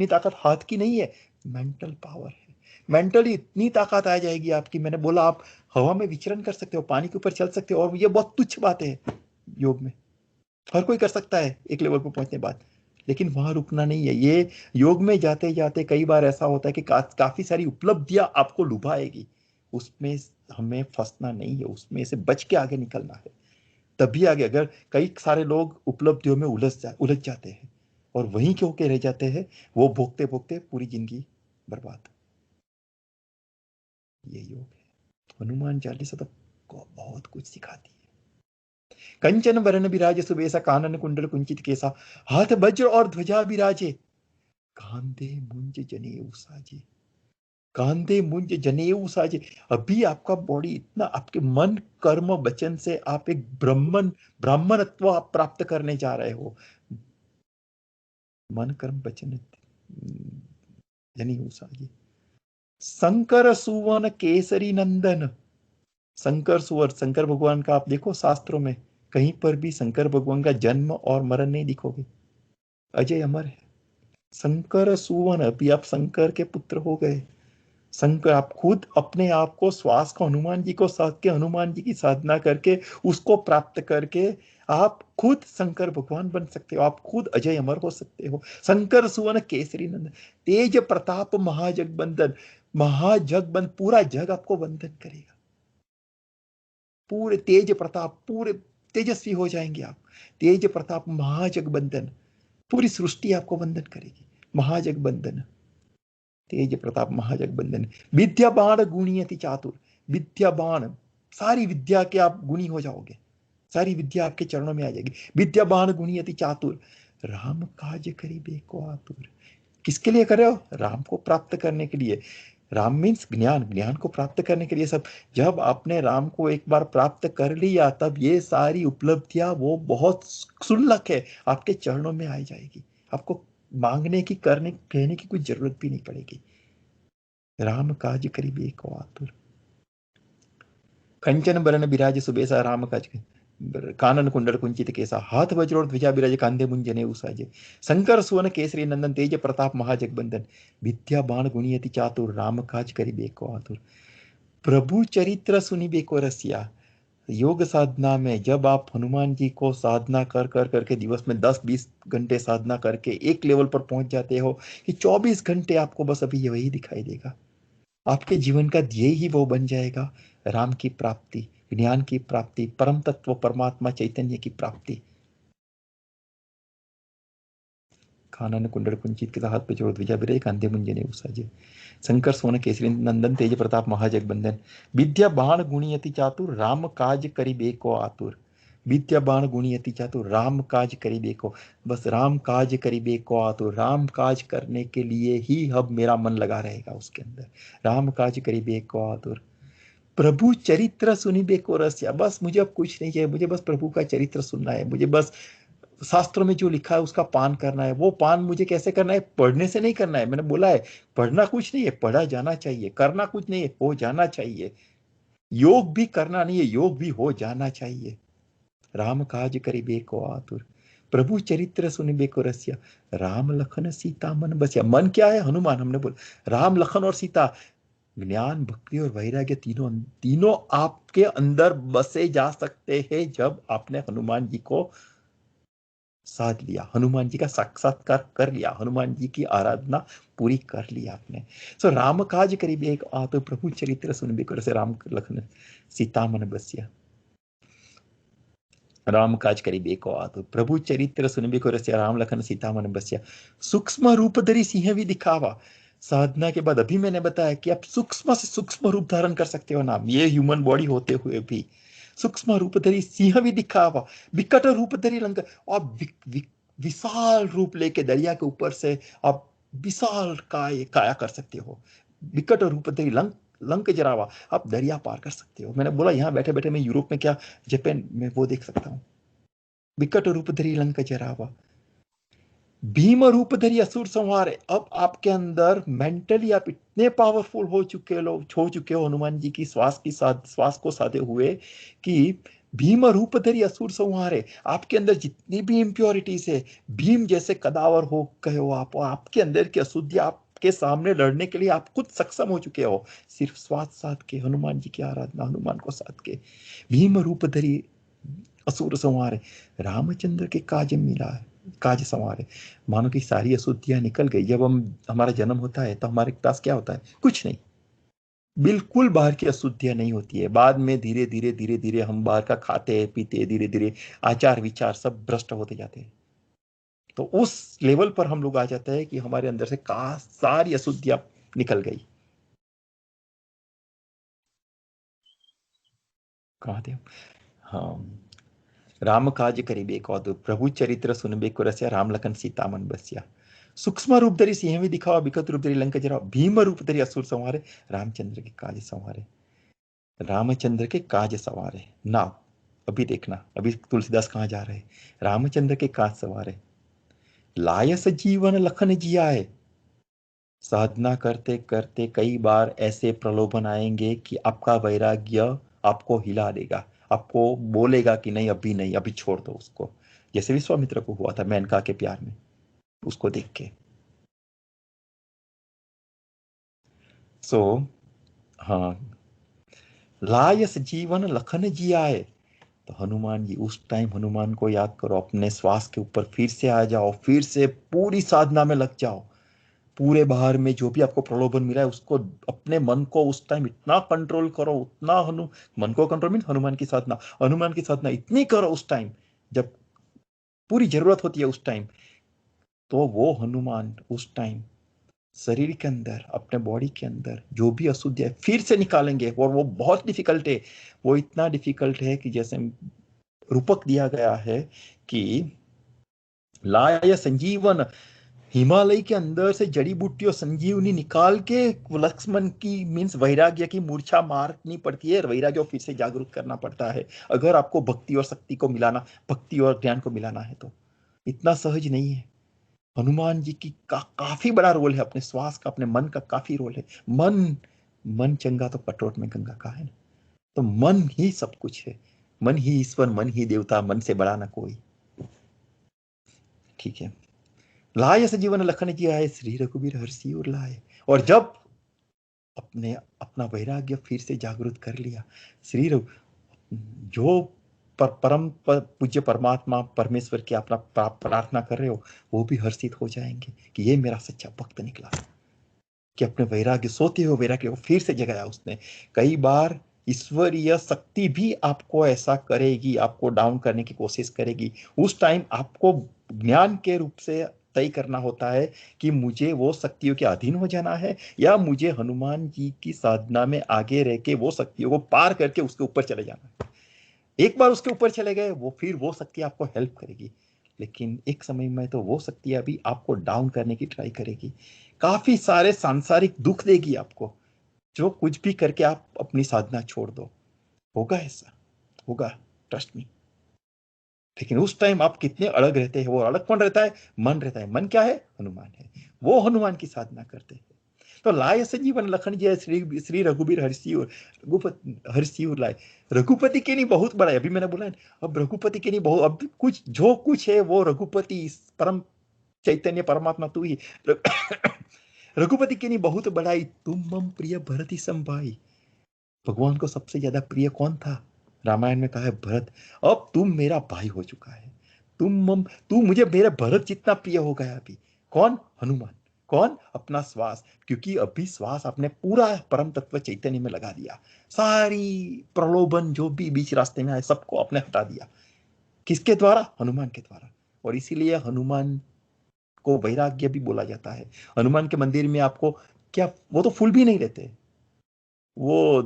ताकत हाथ की नहीं है, मेंटल पावर है। मेंटली इतनी ताकत आ जाएगी आपकी, मैंने बोला आप हवा में विचरण कर सकते हो, पानी के ऊपर चल सकते हो, और ये बहुत तुच्छ बात है योग में। हर कोई कर सकता है एक लेवल पर पहुंचने बाद, लेकिन वहां रुकना नहीं है। ये योग में जाते जाते कई बार ऐसा होता है कि काफी सारी उपलब्धियां आपको लुभाएगी, उसमें हमें फंसना नहीं है, उसमें से बच के आगे निकलना है। तभी आगे, अगर कई सारे लोग उपलब्धियों में उलझ जाते हैं और वहीं के होके रह जाते हैं, वो भोगते भोगते पूरी जिंदगी बर्बाद। ये योग है। हनुमान चालीसा तो बहुत कुछ सिखाती है। कंचन वरण विराज सुबेसा, कानन कुंडल कुंचित केसा, हाथ वज्र और ध्वजा विराजे। कांदे मुंज जनेऊ साजे, कांदे मुंज जनेऊ साजे। अभी आपका बॉडी इतना, आपके मन कर्म वचन से आप एक ब्राह्मणत्व आप प्राप्त करने जा रहे हो। मन कर्म वचन जनेऊ साजे। शंकर सुवन केसरी नंदन, शंकर सुवर, शंकर भगवान का आप देखो शास्त्रों में कहीं पर भी शंकर भगवान का जन्म और मरण नहीं दिखोगे, अजय अमर है। शंकर सुवन, अभी आप शंकर के पुत्र हो गए। शंकर, आप खुद अपने आप को, श्वास को हनुमान जी को साध के, हनुमान जी की साधना करके, उसको प्राप्त करके आप खुद शंकर भगवान बन सकते हो, आप खुद अजय अमर हो सकते हो। शंकर सुवन केसरी नंदन, तेज प्रताप महाजगबंदन, महाजगबंद, पूरा जग आपको वंदन करेगा। पूरे तेज प्रताप, पूरे तेजस्वी हो जाएंगे आप। तेज प्रताप महाजगबंदन, पूरी सृष्टि आपको वंदन करेगी। महाजगबंदन, तेज प्रताप महाजगबंदन। विद्या बाण गुणियति चातुर, विद्या बाण, सारी विद्या के आप गुणी हो जाओगे, सारी विद्या आपके चरणों में आ जाएगी। विद्या बाण गुणियति चातुर, राम काज करिबे को आतुर। किसके लिए कर रहे हो? राम को प्राप्त करने के लिए। राम मीन्स ज्ञान, ज्ञान को प्राप्त करने के लिए सब। जब आपने राम को एक बार प्राप्त कर लिया, तब ये सारी उपलब्धियां वो बहुत सुलभ है, आपके चरणों में आ जाएगी। आपको मांगने की, करने कहने की कोई जरूरत भी नहीं पड़ेगी। राम काज करिबे को आतुर, कंचन बरन बिराज सुबेसा राम काज, कानन कुंडल कुंचित केसा, हाथ वज्रोर ध्वजा बिराज कांधे मुंजने उसाजे। शंकर सुवन केसरी नंदन, तेज प्रताप महाजगबंदन। विद्या बाण गुणियति चातुर, राम काज करिबे को आतुर। प्रभु चरित्र सुनिबे को रसिया। योग साधना में जब आप हनुमान जी को साधना कर कर करके दिवस में 10-20 घंटे साधना करके एक लेवल पर पहुंच जाते हो कि 24 घंटे आपको बस अभी वही दिखाई देगा। आपके जीवन का ध्येय ही वो बन जाएगा, राम की प्राप्ति, ज्ञान की प्राप्ति, परम तत्व परमात्मा चैतन्य की प्राप्ति। कानन कुंडल कुंचित के हाथ पे जोड़ ध्वजा बिराजे कांधे मुंजने उसाजे। शंकर सोन केसरी नंदन, तेज प्रताप महाजगबंदन। विद्या बाण गुणियति चातुर, राम काज करिबे को आतुर। विद्या बाण गुणियति चातुर, राम काज करिबे को, बस राम काज करिबे को आतुर। राम काज करने के लिए ही अब मेरा मन लगा रहेगा उसके अंदर। राम काज करिबे को आतुर। प्रभु चरित्र सुनिबे को रसिया, बस मुझे अब कुछ नहीं चाहिए, मुझे बस प्रभु का चरित्र सुनना है, मुझे बस शास्त्रों में जो लिखा है उसका पान करना है। वो पान मुझे कैसे करना है? पढ़ने से नहीं करना है। मैंने बोला है, पढ़ना कुछ नहीं है, पढ़ा जाना चाहिए। करना कुछ नहीं है, हो जाना चाहिए। योग भी करना नहीं है, योग भी हो जाना चाहिए। राम काज करिबे को आतुर, प्रभु चरित्र सुनिबे को रसिया। राम लखन सीता मन बसिया, मन क्या है? हनुमान। हमने बोला राम लखन और सीता, ज्ञान भक्ति और वैराग्य, तीनों तीनों आपके अंदर बसे जा सकते हैं जब आपने हनुमान जी को साध लिया, हनुमान जी का साक्षात्कार कर लिया, हनुमान जी की आराधना पूरी कर लिया आपने। सो राम काज करीब एक आप प्रभु चरित्र सुनबे कर से, राम लखन सीता मन बसिया। राम काज करीब एक आत प्रभु चरित्र सुनबे को रसिया, राम लखन सीता मन बसिया। सूक्ष्म रूप धरी सिंह भी दिखावा। साधना के बाद अभी मैंने बताया कि आप सूक्ष्म से सूक्ष्म रूप धारण कर सकते हो ना, ये ह्यूमन बॉडी होते हुए भी। सूक्ष्म रूप धरी सिंह भी दिखावा, विकट रूप धरी लंका, आप विशाल रूप लेके दरिया के ऊपर से आप विशाल काया कर सकते हो। विकट रूप धरी लंक जरावा, आप दरिया पार कर सकते हो। मैंने बोला यहाँ बैठे बैठे मैं यूरोप में क्या, जापान में वो देख सकता हूँ। विकट रूप धरी लंक जरावा, भीम रूप धरी असुर संहारे। अब आपके अंदर मेंटली आप इतने पावरफुल हो चुके हो हनुमान जी की श्वास को साधे हुए कि भीम रूप धरी असुर संहारे। आपके अंदर जितनी भी इम्प्योरिटीज है, भीम जैसे कदावर हो गए हो आप, आपके अंदर की अशुद्धि आपके सामने लड़ने के लिए आप खुद सक्षम हो चुके हो, सिर्फ श्वास साध के, हनुमान जी की आराधना, हनुमान को साध के। भीम रूप धरी असुर संहारे, रामचंद्र के काज मिला है, काज संवारे। मानो कि सारी अशुद्धियां निकल गई। जब हमारा जन्म होता है तो हमारे पास क्या होता है? कुछ नहीं, बिल्कुल बाहर की अशुद्धियां नहीं होती है। बाद में धीरे धीरे धीरे धीरे हम बाहर का खाते पीते, धीरे धीरे आचार विचार सब भ्रष्ट होते जाते हैं। तो उस लेवल पर हम लोग आ जाते हैं कि हमारे अंदर से सारी अशुद्धियां निकल गई। कहा थे? हाँ, राम काज करिबे कौतुक, प्रभु चरित्र सुनबे को रसिया, राम लखन सीता मन बसिया। सूक्ष्म रूप धरी सिंह दिखावा, विकट रूप धरी लंका जरा, भीम रूप धरी असुर संहारे, रामचंद्र के काज संवारे। रामचंद्र के काज संवारे नाउ, अभी देखना, अभी तुलसीदास कहाँ जा रहे हैं। रामचंद्र के काज संवारे, लायस जीवन लखन जियाए। साधना करते करते कई बार ऐसे प्रलोभन आएंगे कि आपका वैराग्य आपको हिला देगा, आपको बोलेगा कि नहीं अभी नहीं, अभी छोड़ दो उसको। जैसे विश्वामित्र को हुआ था मेनका के प्यार में, उसको देख के। सो हाँ, लायस जीवन लखन जियाए। तो हनुमान जी, उस टाइम हनुमान को याद करो, अपने श्वास के ऊपर फिर से आ जाओ, फिर से पूरी साधना में लग जाओ। पूरे बाहर में जो भी आपको प्रलोभन मिला है उसको, अपने मन को उस टाइम इतना कंट्रोल करो, उतना मन को कंट्रोल मीन हनुमान की साधना इतनी करो उस टाइम जब पूरी जरूरत होती है उस टाइम। तो वो हनुमान उस टाइम शरीर के अंदर, अपने बॉडी के अंदर जो भी अशुद्ध है फिर से निकालेंगे। और वो बहुत डिफिकल्ट है, वो इतना डिफिकल्ट है कि जैसे रूपक दिया गया है कि लाया संजीवन, हिमालय के अंदर से जड़ी बूटी और संजीवनी निकाल के लक्ष्मण की मीन्स वैराग्य की मूर्छा मारनी पड़ती है, वैराग्य फिर से जागरूक करना पड़ता है अगर आपको भक्ति और शक्ति को मिलाना, भक्ति और ज्ञान को मिलाना है। तो इतना सहज नहीं है। हनुमान जी की काफी बड़ा रोल है, अपने श्वास का, अपने मन का काफी रोल है। मन मन चंगा तो कटोट में गंगा का है ना। तो मन ही सब कुछ है, मन ही ईश्वर, मन ही देवता, मन से बड़ा ना कोई। ठीक है। लाए सजीवन लखन जी आए, श्री रघुबीर हर्षि उर लाए। और जब अपने अपना वैराग्य फिर से जागृत कर लिया, श्री रघु जो परम पूज्य परमात्मा परमेश्वर की अपना प्रार्थना कर रहे हो, वो भी हर्षित हो जाएंगे कि ये मेरा सच्चा भक्त निकला, कि अपने वैराग्य, सोते हो वैराग्य को फिर से जगाया उसने। कई बार ईश्वरीय शक्ति भी आपको ऐसा करेगी, आपको डाउन करने की कोशिश करेगी। उस टाइम आपको ज्ञान के रूप से तय करना होता है कि मुझे वो शक्तियों के अधीन हो जाना है या मुझे हनुमान जी की साधना में आगे रह के वो शक्तियों को पार करके उसके ऊपर चले जाना है। एक बार उसके ऊपर चले गए, वो फिर वो शक्ति आपको हेल्प करेगी, लेकिन एक समय में तो वो शक्ति अभी आपको डाउन करने की ट्राई करेगी, काफी सारे सांसारिक दुख देगी आपको, जो कुछ भी करके आप अपनी साधना छोड़ दो। होगा ऐसा, होगा, ट्रस्ट मी। लेकिन उस टाइम आप कितने अलग रहते हैं, वो अलग कौन रहता है? मन रहता है। मन क्या है? हनुमान है। वो हनुमान की साधना करते हैं। तो लाए संजीवन लखन जी श्री श्री रघुबीर हर्षि और रघुपति, हर्षि और लाए। रघुपति के नहीं बहुत बड़ा है, अभी मैंने बोला है, अब रघुपति के नहीं बहुत, अब कुछ जो कुछ है वो रघुपति परम चैतन्य परमात्मा तू ही। रघुपति के नहीं बहुत बड़ाई, तुम मम प्रिय भरत संभाई। भगवान को सबसे ज्यादा प्रिय कौन था? रामायण में कहा है भरत। अब तुम मेरा भाई हो चुका है, तू मुझे मेरे भरत जितना प्रिय हो गया अभी। कौन? हनुमान। कौन? अपना श्वास, क्योंकि अभी श्वास आपने पूरा परम तत्व चैतन्य में लगा दिया, सारी प्रलोभन जो भी बीच रास्ते में आए सबको आपने हटा दिया। किसके द्वारा? हनुमान के द्वारा। और इसीलिए हनुमान को वैराग्य भी बोला जाता है। हनुमान के मंदिर में आपको क्या, वो तो फूल भी नहीं लेते, वो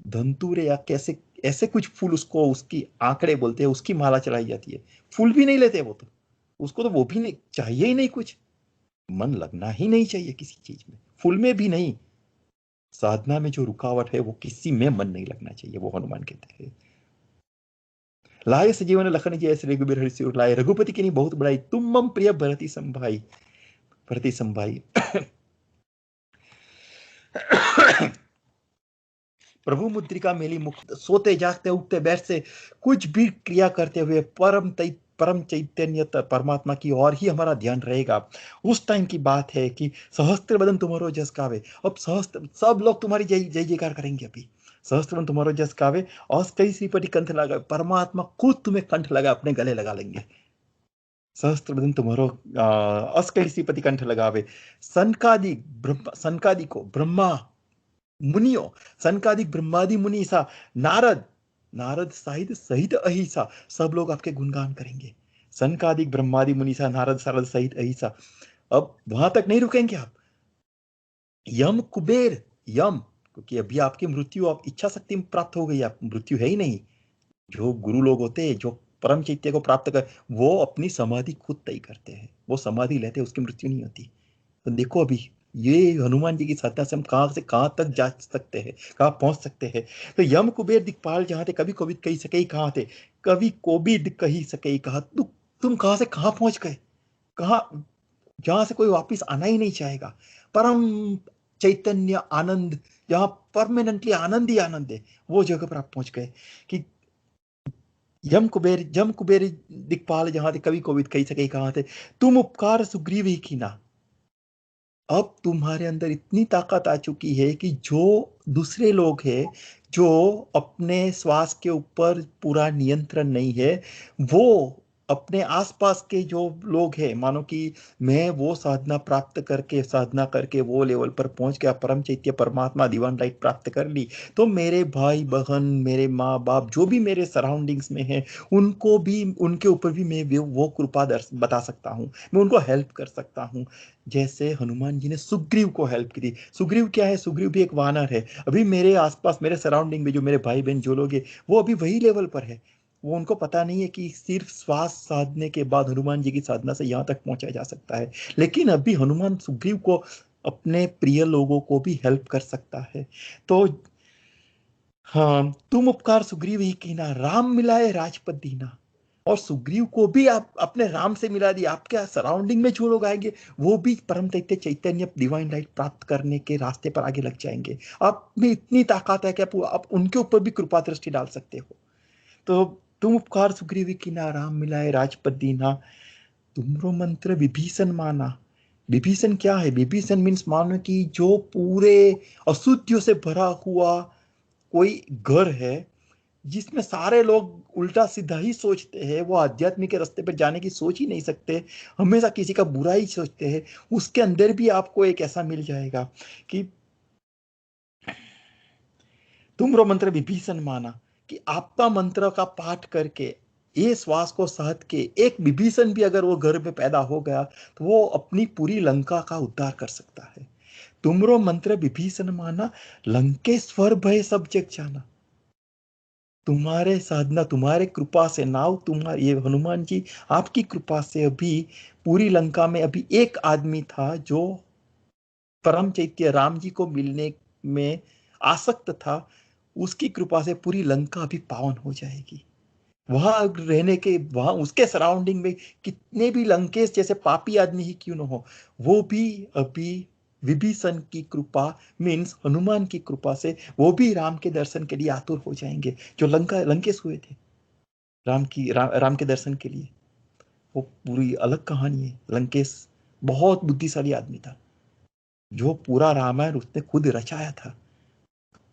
धंतूरे या कैसे ऐसे कुछ फूल, उसको उसकी आंकड़े बोलते हैं, उसकी माला चढ़ाई जाती है। फूल भी नहीं लेते वो तो, उसको तो वो भी नहीं चाहिए ही नहीं, कुछ मन लगना ही नहीं चाहिए किसी चीज में, फूल में भी नहीं। साधना में जो रुकावट है वो किसी में मन नहीं लगना चाहिए, वो हनुमान कहते हैं। लाए सजीवन लखन जी ऐसे रघुबीर हरि लाए, रघुपति की नहीं बहुत बड़ाई, तुम मम प्रिय भरती संभाई। भरती संभाई। प्रभु मुद्रिका मेली मुख, सोते जागते उठते बैठते कुछ भी क्रिया करते हुए परम चैतन्य परमात्मा की ओर ही हमारा ध्यान रहेगा। उस टाइम की बात है कि सहस्त्र बदन तुम्हारो जस गावे। अब सहस्त्र सब लोग तुम्हारी जय जय जयकार करेंगे अभी। सहस्त्र बदन तुम्हारो जस गावे, और कई श्रीपति कंठ लगा, परमात्मा खुद तुम्हें कंठ लगा, अपने गले लगा लेंगे। सहस्त्र बदन तुम्हारो अस्कई श्रीपति कंठ लगावे। सनकादि को ब्रह्मा मुनियों, सनकादिक ब्रह्मादि मुनि सा, नारद, नारद सहित सहित अहिसा, सब लोग आपके गुणगान करेंगे। सनकादिक ब्रह्मादि मुनि सा, नारद सारद सहित अहिसा। अब वहां तक नहीं रुकेंगे आप। यम कुबेर, यम, क्योंकि अभी आपकी मृत्यु, आप इच्छा शक्ति प्राप्त हो गई, आप मृत्यु है ही नहीं। जो गुरु लोग होते हैं, जो परम चैत्य को प्राप्त कर, वो अपनी समाधि खुद तय करते हैं, वो समाधि लेते हैं, उसकी मृत्यु नहीं होती। तो देखो अभी ये हनुमान जी की साधना से हम कहाँ से कहाँ तक जा सकते हैं, कहाँ पहुंच सकते हैं। तो यम कुबेर दिक्पाल जहाँ थे, कभी कोविद कही सके कहाँ थे, कभी कोविद कही सके कहा, तुम कहाँ से कहाँ पहुंच गए, कहाँ, जहां से कोई वापिस आना ही नहीं चाहेगा। परम चैतन्य आनंद, जहां परमानेंटली आनंद ही आनंद है, वो जगह पर आप पहुंच गए कि जम कुबेर दिक्पाल जहां थे, कवि कोविद कही सके कहां थे, तुम उपकार सुग्रीव ही कीना। अब तुम्हारे अंदर इतनी ताकत आ चुकी है कि जो दूसरे लोग हैं, जो अपने श्वास के ऊपर पूरा नियंत्रण नहीं है, वो अपने आसपास के जो लोग हैं, मानो कि मैं वो साधना करके वो लेवल पर पहुंच गया, परम चैत्य परमात्मा डिवाइन लाइट प्राप्त कर ली, तो मेरे भाई बहन, मेरे माँ बाप, जो भी मेरे सराउंडिंग्स में है, उनको भी, उनके ऊपर भी मैं वो कृपा बता सकता हूँ, मैं उनको हेल्प कर सकता हूँ। जैसे हनुमान जी ने सुग्रीव को हेल्प की थी। सुग्रीव क्या है, सुग्रीव भी एक वानर है। अभी मेरे आसपास, मेरे सराउंडिंग में जो मेरे भाई बहन जो लोग हैं, वो अभी वही लेवल पर है। वो, उनको पता नहीं है कि सिर्फ श्वास साधने के बाद हनुमान जी की साधना से यहाँ तक पहुंचा जा सकता है। लेकिन अभी हनुमान सुग्रीव को, अपने प्रिय लोगों को भी हेल्प कर सकता है। तो हाँ, तुम उपकार सुग्रीव ही कीना, राम मिलाए राजपद दीना। और सुग्रीव को भी आप अपने राम से मिला दिया। आपके सराउंडिंग में जो लोग आएंगे, वो भी परम तैत्य चैतन्य डिवाइन लाइट प्राप्त करने के रास्ते पर आगे लग जाएंगे। आप में इतनी ताकत है कि आप उनके ऊपर भी कृपा दृष्टि डाल सकते हो। तो तुम उपकार सुग्रीव कीना, राम मिलाए राजपद दीना, तुमरो मंत्र विभीषण माना। विभीषण क्या है, विभीषण मीन्स मानो कि जो पूरे अशुद्धियों से भरा हुआ कोई घर है, जिसमें सारे लोग उल्टा सीधा ही सोचते हैं, वो आध्यात्मिक के रास्ते पर जाने की सोच ही नहीं सकते, हमेशा किसी का बुरा ही सोचते हैं, उसके अंदर भी आपको एक ऐसा मिल जाएगा कि तुमरो मंत्र विभीषण माना, कि आपका मंत्र का पाठ करके, ये श्वास को सहत के, एक विभीषण भी अगर वो घर में पैदा हो गया, तो वो अपनी पूरी लंका का उद्धार कर सकता है। तुमरो मंत्र विभीषण माना, लंकेश्वर भय सब जग जाना। तुम्हारे साधना, तुम्हारे कृपा से, नाव तुम्हारी, ये हनुमान जी आपकी कृपा से अभी पूरी लंका में अभी एक आदमी था जो परम चैत्य राम जी को मिलने में आसक्त था। उसकी कृपा से पूरी लंका अभी पावन हो जाएगी। वहां रहने के, वहां उसके सराउंडिंग में कितने भी लंकेश जैसे पापी आदमी ही क्यों न हो, वो भी अभी विभीषण की कृपा, मीन्स हनुमान की कृपा से, वो भी राम के दर्शन के लिए आतुर हो जाएंगे। जो लंकेश हुए थे राम के दर्शन के लिए, वो पूरी अलग कहानी है। लंकेश बहुत बुद्धिशाली आदमी था, जो पूरा रामायण उसने खुद रचाया था।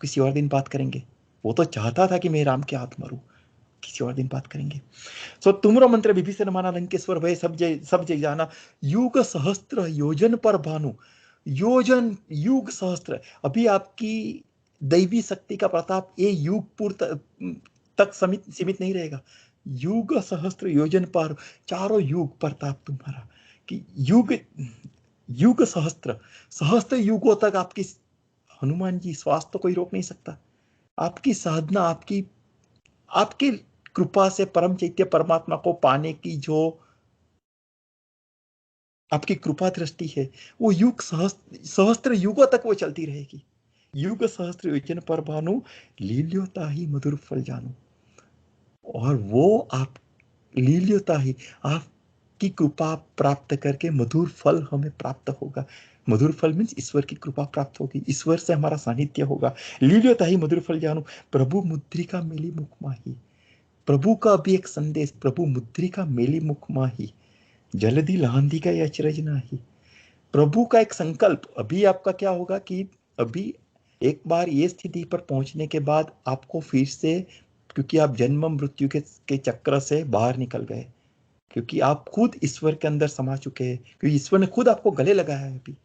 किसी और दिन बात करेंगे। वो तो चाहता था कि मैं राम के हाथ मरूं। किसी और दिन बात करेंगे। सो तुमरो मंत्र विभीषण माना, लंकेश्वर भय सब जय जाना, युग सहस्त्र योजन पर भानु। योजन, युग सहस्त्र, अभी आपकी दैवी शक्ति का प्रताप ये युगपुर तक सीमित नहीं रहेगा। युग सहस्त्र योजन पर, चारों युग प्रताप तुम्हारा, कि युग, युग सहस्त्र, सहस्त्र युगों तक आपकी, हनुमान जी श्वास तो कोई रोक नहीं सकता। आपकी साधना, आपकी आपकी कृपा से परम चैत्य परमात्मा को पाने की जो आपकी कृपा दृष्टि है, वो युग सहस्त्र युगों तक वो चलती रहेगी। युग सहस्त्र योजन पर भानु, लील्योता ही मधुर फल जानू। और वो आप, लील्योता ही, आपकी कृपा प्राप्त करके मधुर फल हमें प्राप्त होगा। मधुर फल मीन्स ईश्वर की कृपा प्राप्त होगी, ईश्वर से हमारा सानिध्य होगा। लील्योता ही मधुर फल जानू, प्रभु मुद्रिका मिली मुख माही। प्रभु का भी एक संदेश, प्रभु मुद्रिका मेली मुख माही, जल्दी लहांदी का अचरज नाही। प्रभु का एक संकल्प, अभी आपका क्या होगा कि अभी एक बार ये स्थिति पर पहुंचने के बाद आपको फिर से, क्योंकि आप जन्म मृत्यु के चक्र से बाहर निकल गए, क्योंकि आप खुद ईश्वर के अंदर समा चुके हैं, क्योंकि ईश्वर ने खुद आपको गले लगाया है अभी।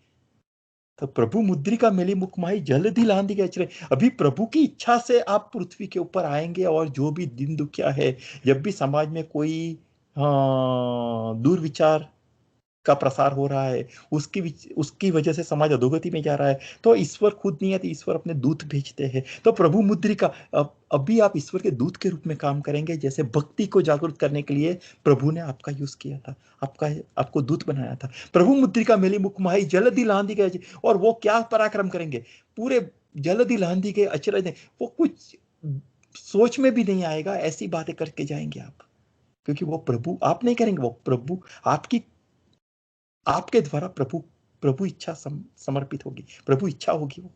तो प्रभु मुद्रिका मेली मुखमाई, जल्दी लांदी के अचरे, अभी प्रभु की इच्छा से आप पृथ्वी के ऊपर आएंगे। और जो भी दिन दुखिया है, जब भी समाज में कोई दुर्विचार का प्रसार हो रहा है, उसकी वजह से समाज अधोगति में जा रहा है, तो ईश्वर खुद नहीं आते, ईश्वर अपने दूत भेजते हैं। तो प्रभु मुद्रिका, अभी आप ईश्वर के दूत के रूप में काम करेंगे, जैसे भक्ति को जागरूक करने के लिए प्रभु ने आपका यूज किया था, आपको दूत बनाया था। प्रभु मुद्रिका मेली मुख माही जल्दी लांदी गए, और वो क्या पराक्रम करेंगे, पूरे जल्दी लांदी गए अचरज, वो कुछ सोच में भी नहीं आएगा, ऐसी बातें करके जाएंगे आप, क्योंकि वो प्रभु आप नहीं करेंगे, वो प्रभु आपके द्वारा प्रभु इच्छा समर्पित होगी, प्रभु इच्छा होगी वो।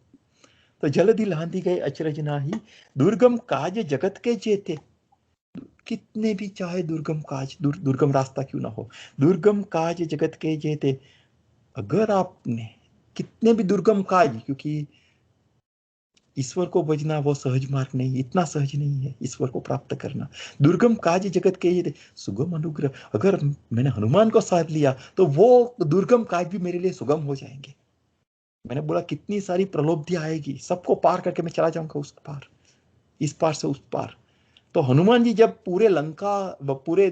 तो जल्दी लांदी गए अचरज नाही, दुर्गम काज जगत के जेते, कितने भी चाहे दुर्गम काज, दुर्गम रास्ता क्यों ना हो, दुर्गम काज जगत के जेते, अगर आपने कितने भी दुर्गम काज, क्योंकि ईश्वर को भजना वो सहज मार्ग नहीं, इतना सहज नहीं है ईश्वर को प्राप्त करना। दुर्गम काज जगत के ये सुगम अनुग्रह, अगर मैंने हनुमान को साथ लिया तो वो दुर्गम काज भी मेरे लिए सुगम हो जाएंगे। मैंने बोला कितनी सारी प्रलोभदियां आएगी, सबको पार करके मैं चला जाऊंगा उस पार, इस पार से उस पार। तो हनुमान जी जब पूरे लंका पूरे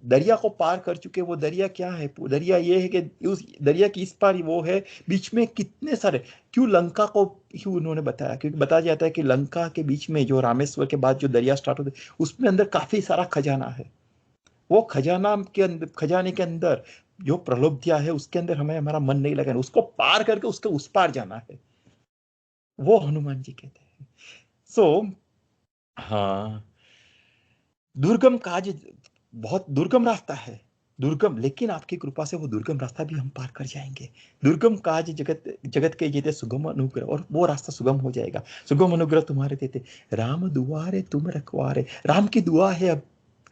दरिया को पार कर चुके, वो दरिया क्या है, दरिया ये है कि उस दरिया की इस पार वो है, बीच में कितने सारे, क्यों लंका को क्यों उन्होंने बताया, क्योंकि बताया जाता है कि लंका के बीच में जो रामेश्वर के बाद जो दरिया स्टार्ट होते, उसमें अंदर काफी सारा खजाना है। वो खजाने के अंदर जो प्रलोभदिया है, उसके अंदर हमें हमारा मन नहीं लगाना, उसको पार करके उसके उस पार जाना है, वो हनुमान जी कहते हैं। सो हाँ, दुर्गम काज, बहुत दुर्गम रास्ता है, दुर्गम, लेकिन आपकी कृपा से वो दुर्गम रास्ता भी हम पार कर जाएंगे। दुर्गम काज जगत जगत के जेते सुगम अनुग्रह, और वो रास्ता सुगम हो जाएगा। सुगम अनुग्रह तुम्हारे देते, राम दुआरे तुम रखवारे, राम की दुआ है अब,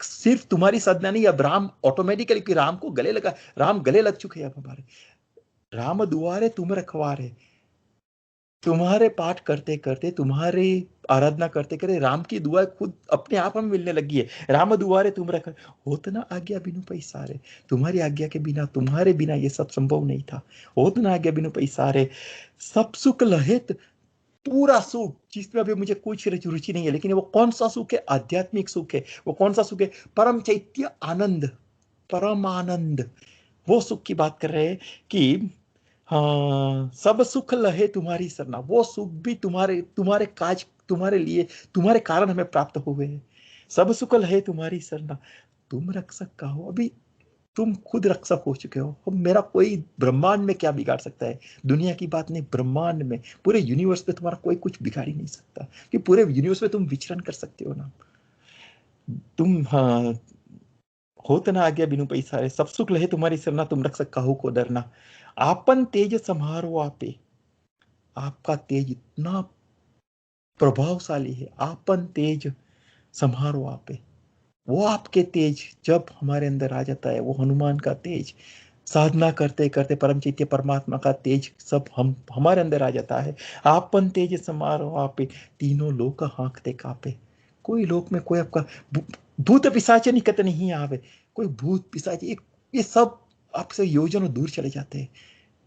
सिर्फ तुम्हारी साधना नहीं, अब राम ऑटोमेटिकली, कि राम को गले लगा, राम गले लग चुके हैं अब हमारे, राम दुआरे तुम रखवारे, तुम्हारे पाठ करते करते, तुम्हारी आराधना करते करते राम की दुआ खुद अपने आप हमें मिलने लगी है। राम दुआरे तुम रख, होत ना आज्ञा बिनु पैसारे, तुम्हारी आज्ञा के बिना, तुम्हारे बिना ये सब संभव नहीं था। होत ना आज्ञा बिनु पैसारे, सब सुख लहित, पूरा सुख जिसमें अभी मुझे कुछ रुचि नहीं है, लेकिन वो कौन सा सुख है, आध्यात्मिक सुख है। वो कौन सा सुख है, परम चैत्य आनंद, परम आनंद, वो सुख की बात कर रहे हैं कि हाँ, सब सुख लहे तुम्हारी सरना, वो सुख भी तुम्हारे तुम्हारे काज, तुम्हारे लिए, तुम्हारे कारण हमें प्राप्त हुए हैं। सब सुख लहे तुम्हारी सरना, तुम रक्षक का हो, अभी तुम खुद रक्षक हो चुके हो। अब मेरा कोई ब्रह्मांड में क्या बिगाड़ सकता है, दुनिया की बात नहीं, ब्रह्मांड में, पूरे यूनिवर्स में तुम्हारा कोई कुछ बिगाड़ ही नहीं सकता, कि पूरे यूनिवर्स में तुम विचरण कर सकते हो ना तुम। हाँ, होत ना आज्ञा बिनु पैसा है, सब सुख लहे तुम्हारी सरना, तुम रक्षक काहू को डरना, आपन तेज समारो आपे, आपका तेज इतना प्रभावशाली है, आपन तेज समारो आपे, वो आपके तेज जब हमारे अंदर आ जाता है, वो हनुमान का तेज, साधना करते करते परम चैत्य परमात्मा का तेज सब हम हमारे अंदर आ जाता है। आपन तेज समारो आपे, तीनों लोक हाँकते कापे, कोई लोक में कोई आपका भूत पिशाच निकट नहीं आवे, कोई भूत पिशाच, ये सब आपसे योजनों दूर चले जाते हैं।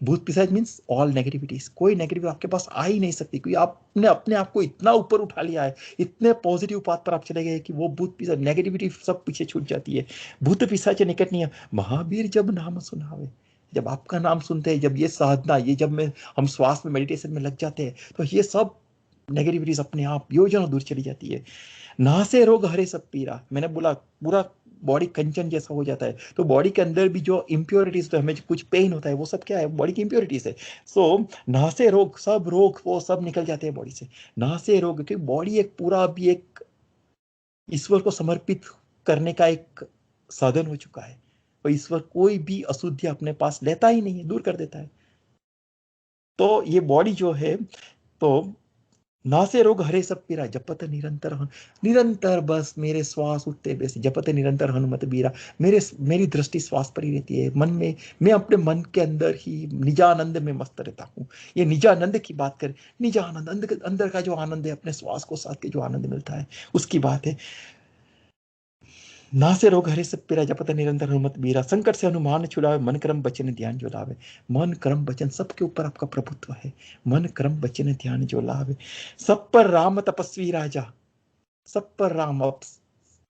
भूत पिशाच मीन्स ऑल नेगेटिविटीज, कोई नेगेटिव आपके पास आ ही नहीं सकती, क्योंकि आपने अपने आप को इतना ऊपर उठा लिया है, इतने पॉजिटिव पाथ पर आप चले गए कि वो भूत पिशाच नेगेटिविटी सब पीछे छूट जाती है। भूत पिशाच निकट नहीं है, महावीर जब नाम सुनावे, जब आपका नाम सुनते हैं, जब ये साधना, ये जब मैं हम श्वास में मेडिटेशन में लग जाते हैं, तो ये सब नेगेटिविटीज अपने आप योजना दूर चली जाती है। ना से रोग हरे सब पीरा, मैंने बोला पूरा बॉडी कंचन जैसा हो जाता है, तो बॉडी के अंदर भी जो इम्प्योरिटीज, तो हमें कुछ पेन होता है, वो सब क्या है, बॉडी की इम्प्योरिटीज है। सो ना से रोग, सब रोग वो सब निकल जाते हैं बॉडी से, ना से रोग, क्योंकि बॉडी एक पूरा अभी एक ईश्वर को समर्पित करने का एक साधन हो चुका है, और ईश्वर कोई भी अशुद्धि अपने पास लेता ही नहीं है, दूर कर देता है। तो ये बॉडी जो है, तो नासे रोग हरे सब पीरा, जपत निरंतर निरंतर बस मेरे श्वास उठते बैसे, जपत निरंतर हनुमत बीरा, मेरी दृष्टि श्वास पर ही रहती है, मन में, मैं अपने मन के अंदर ही निजानंद में मस्त रहता हूँ। ये निजानंद की बात करें, निजानंद अंदर का जो आनंद है, अपने श्वास को साथ के जो आनंद मिलता है, उसकी बात है। ना से रोग हरे सब पीरा, जपत निरंतर हनुमत बीरा, संकट से हनुमान छुड़ावे, मन कर्म वचन ध्यान जो लावे, मन कर्म वचन सबके ऊपर आपका प्रभुत्व है, मन कर्म वचन ध्यान जो लावे, सब पर राम तपस्वी राजा, सब पर राम, अब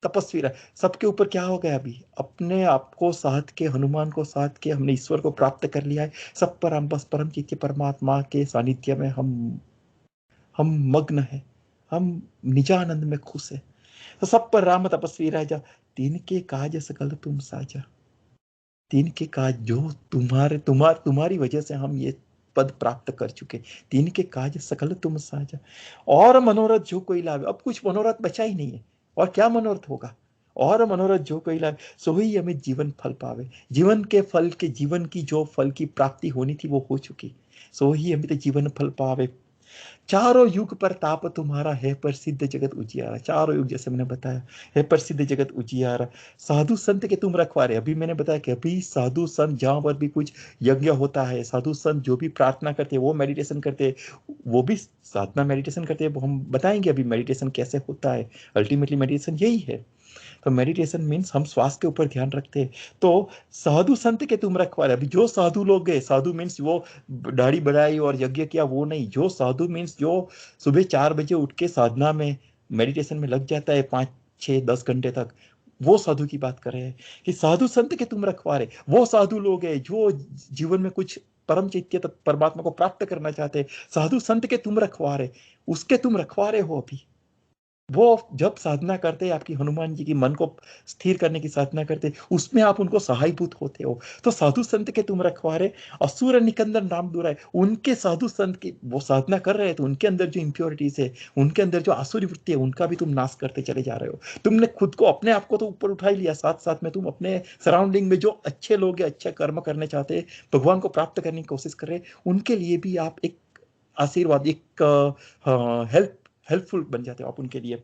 तपस्वी रहा। सबके ऊपर क्या हो गया अभी, अपने आप को साध के, हनुमान को साध के हमने ईश्वर को प्राप्त कर लिया है। सब पर हम बस परम चित्त परमात्मा के सानिध्य में हम मग्न है, हम निजानंद में खुश है। तो सब पर राम तपस्वी राजा, तीन के काज सकल तुम साजा। तीन के काज जो तुम्हारी वजह से हम ये पद प्राप्त कर चुके। तीन के काज सकल तुम साजा, और मनोरथ जो कोई लावे। अब कुछ मनोरथ बचा ही नहीं है, और क्या मनोरथ होगा। और मनोरथ जो कोई लावे, सो ही हमें जीवन फल पावे। जीवन के फल के, जीवन की जो फल की प्राप्ति होनी थी वो हो चुकी। सो ही हमें तो जीवन फल पावे। चारों युग पर ताप तुम्हारा है, प्रसिद्ध जगत उजियारा। चारों युग जैसे मैंने बताया है, प्रसिद्ध जगत उजियारा। साधु संत के तुम रखवारे। अभी मैंने बताया कि अभी साधु संत जहां पर भी कुछ यज्ञ होता है, साधु संत जो भी प्रार्थना करते हैं, वो मेडिटेशन करते हैं, वो भी साधना मेडिटेशन करते हैं। वो हम बताएंगे अभी मेडिटेशन कैसे होता है। अल्टीमेटली मेडिटेशन यही है। तो मेडिटेशन मीन्स हम श्वास के ऊपर ध्यान रखते हैं। तो साधु संत के तुम रखवारे। अभी जो साधु लोग गए, साधु मीन्स वो दाढ़ी बढ़ाई और यज्ञ किया वो नहीं। जो साधु मीन्स जो सुबह 4 बजे उठ के साधना में, मेडिटेशन में लग जाता है 5, 6, 10 घंटे तक, वो साधु की बात कर रहे हैं कि साधु संत के तुम रखवारे। वो साधु लोग हैं जो जीवन में कुछ परम चैत्य परमात्मा को प्राप्त करना चाहते हैं। साधु संत के तुम रखवारे, उसके तुम रखवारे हो। अभी वो जब साधना करते हैं, आपकी हनुमान जी की मन को स्थिर करने की साधना करते, उसमें आप उनको सहायभूत होते हो। तो साधु संत के तुम रखवारे, असुर निकंदन नाम दुराए। उनके साधु संत की वो साधना कर रहे हैं, तो उनके अंदर जो इंप्योरिटीज है, उनके अंदर जो आसुरी वृत्ति है, उनका भी तुम नाश करते चले जा रहे हो। तुमने खुद को, अपने आप को तो ऊपर उठा ही लिया, साथ साथ में तुम अपने सराउंडिंग में जो अच्छे लोग हैं, अच्छे कर्म करने चाहते हैं, भगवान को प्राप्त करने की कोशिश कर रहे हैं, उनके लिए भी आप एक आशीर्वाद, एक हेल्पफुल बन जाते हो आप उनके लिए।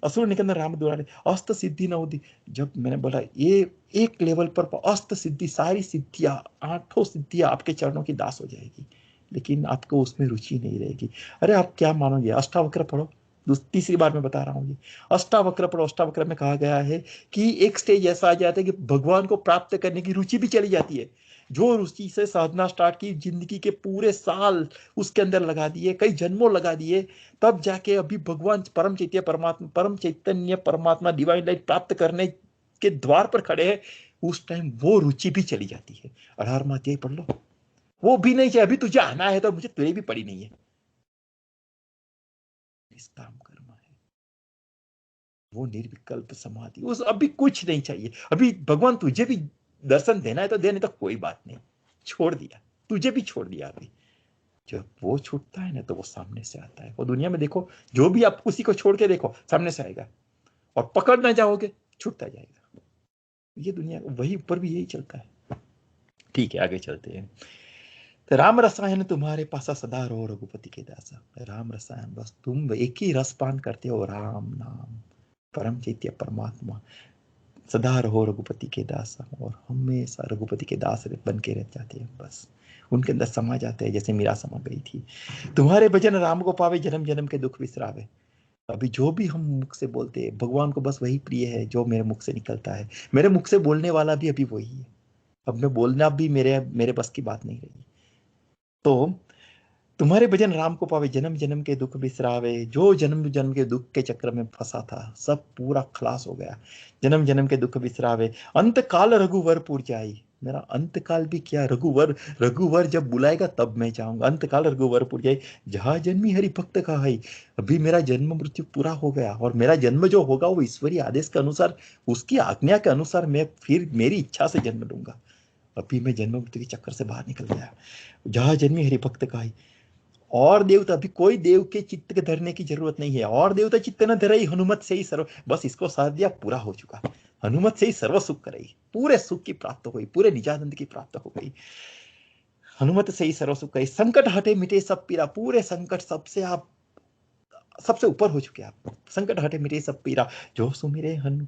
असुर निकंदन राम दुलारे, अस्त सिद्धि न होती। जब मैंने बोला ये एक लेवल पर अस्त सिद्धि, सारी सिद्धियां, 8 सिद्धियां आपके चरणों की दास हो जाएगी, लेकिन आपको उसमें रुचि नहीं रहेगी। अरे आप क्या मानोगे, अष्टावक्र पढ़ो। तीसरी बार मैं बता रहा हूँ ये, अष्टावक्र पढ़ो। अष्टावक्र में कहा गया है कि एक स्टेज ऐसा आ जाता है कि भगवान को प्राप्त करने की रुचि भी चली जाती है। जो रुचि से साधना स्टार्ट की, जिंदगी के पूरे साल उसके अंदर लगा दिए, कई जन्मों लगा दिए, तब जाके अभी भगवान परम चैतन्य परमात्मा डिवाइन लाइट प्राप्त करने के द्वार पर खड़े हैं, उस टाइम वो रुचि भी चली जाती है। 18वां अध्याय पढ़ लो। वो भी नहीं चाहिए, अभी तुझे आना है तो मुझे तेरी भी पड़ी नहीं है, इस काम कर्म है। वो निर्विकल्प समाधि, उस अभी कुछ नहीं चाहिए। अभी भगवान तुझे भी दर्शन देना है तो देने, तो कोई बात नहीं, छोड़ दिया, तुझे भी छोड़ दिया। अभी जब वो छूटता है ना, तो वो सामने से आता है। वो दुनिया में देखो, जो भी आप उसी को छोड़ के देखो, सामने से आएगा, और पकड़ ना जाओगे छूटता जाएगा। ये दुनिया, वही ऊपर भी यही चलता है। ठीक है, आगे चलते हैं। तो राम रसायन तुम्हारे पासा सदा रहो रघुपति के दासा। राम रसायन, बस तुम एक ही रस पान करते हो, राम नाम, परम चैत्य परमात्मा। सदा रहो रघुपति के दास, और हमेशा रघुपति के दास बन के रह जाते हैं। बस उनके अंदर समा जाते हैं, जैसे मीरा समा गई थी। तुम्हारे भजन राम को पावे, जन्म जन्म के दुख बिसरावे। अभी जो भी हम मुख से बोलते हैं, भगवान को बस वही प्रिय है जो मेरे मुख से निकलता है। मेरे मुख से बोलने वाला भी अभी वही है। अब मैं बोलना भी मेरे मेरे बस की बात नहीं रही। तो तुम्हारे भजन राम को पावे, जन्म जन्म के दुख बिसरावे। जो जन्म जन्म के दुख के चक्र में फंसा था, सब पूरा खलास हो गया। जन्म जन्म के दुख बिसरावे, अंत काल रघुवर पुर जाई। मेरा अंत काल भी क्या, रघुवर, रघुवर जब बुलाएगा तब मैं जाऊंगा। अंत काल रघुवर पुर जाई, जहां जन्मी हरि भक्त कहाई। अभी मेरा जन्म मृत्यु पूरा हो गया, और मेरा जन्म जो होगा वो ईश्वरीय आदेश के अनुसार, उसकी आज्ञा के अनुसार मैं फिर मेरी इच्छा से जन्म लूंगा। अभी मैं जन्म मृत्यु के चक्कर से बाहर निकल गया। जहां जन्मी हरि भक्त कहाई। और देवता, अभी कोई देव के चित्त के धरने की जरूरत नहीं है। और देवता चित्त न धरई, हनुमत से ही सर्व, बस इसको साध दिया, पूरा हो चुका। हनुमत से ही सर्व सुख करई, पूरे सुख की प्राप्त हुई, पूरे निजानंद की प्राप्त हो गई। हनुमत से ही सर्व सुख कई, संकट हटे मिटे सब पीरा। पूरे संकट सबसे आप सबसे ऊपर हो चुके आप। संकट हटे मिटे सब पीरा, जो सुमिरे हनु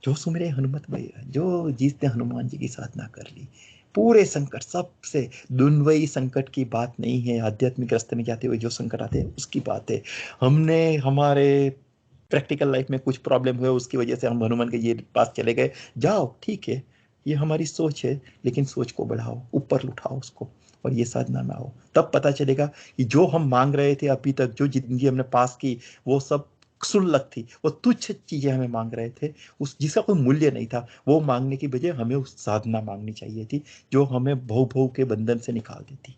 जो सुमिरे हनुमत भैया, जो जिसने हनुमान जी की साधना कर ली, पूरे संकट सबसे, दुन्वयी संकट की बात नहीं है। आध्यात्मिक रास्ते में जाते हुए जो संकट आते हैं उसकी बात है। हमने हमारे प्रैक्टिकल लाइफ में कुछ प्रॉब्लम हुए, उसकी वजह से हम हनुमान के ये पास चले गए। जाओ, ठीक है, ये हमारी सोच है, लेकिन सोच को बढ़ाओ, ऊपर उठाओ उसको, और ये साधना में आओ। तब पता चलेगा कि जो हम मांग रहे थे अभी तक, जो जिंदगी हमने पास की, वो सब क्षुल्लक थी, वो तुच्छ चीजें हमें मांग रहे थे, उस जिसका कोई मूल्य नहीं था। वो मांगने की बजाय हमें उस साधना मांगनी चाहिए थी जो हमें भव भव के बंधन से निकाल देती।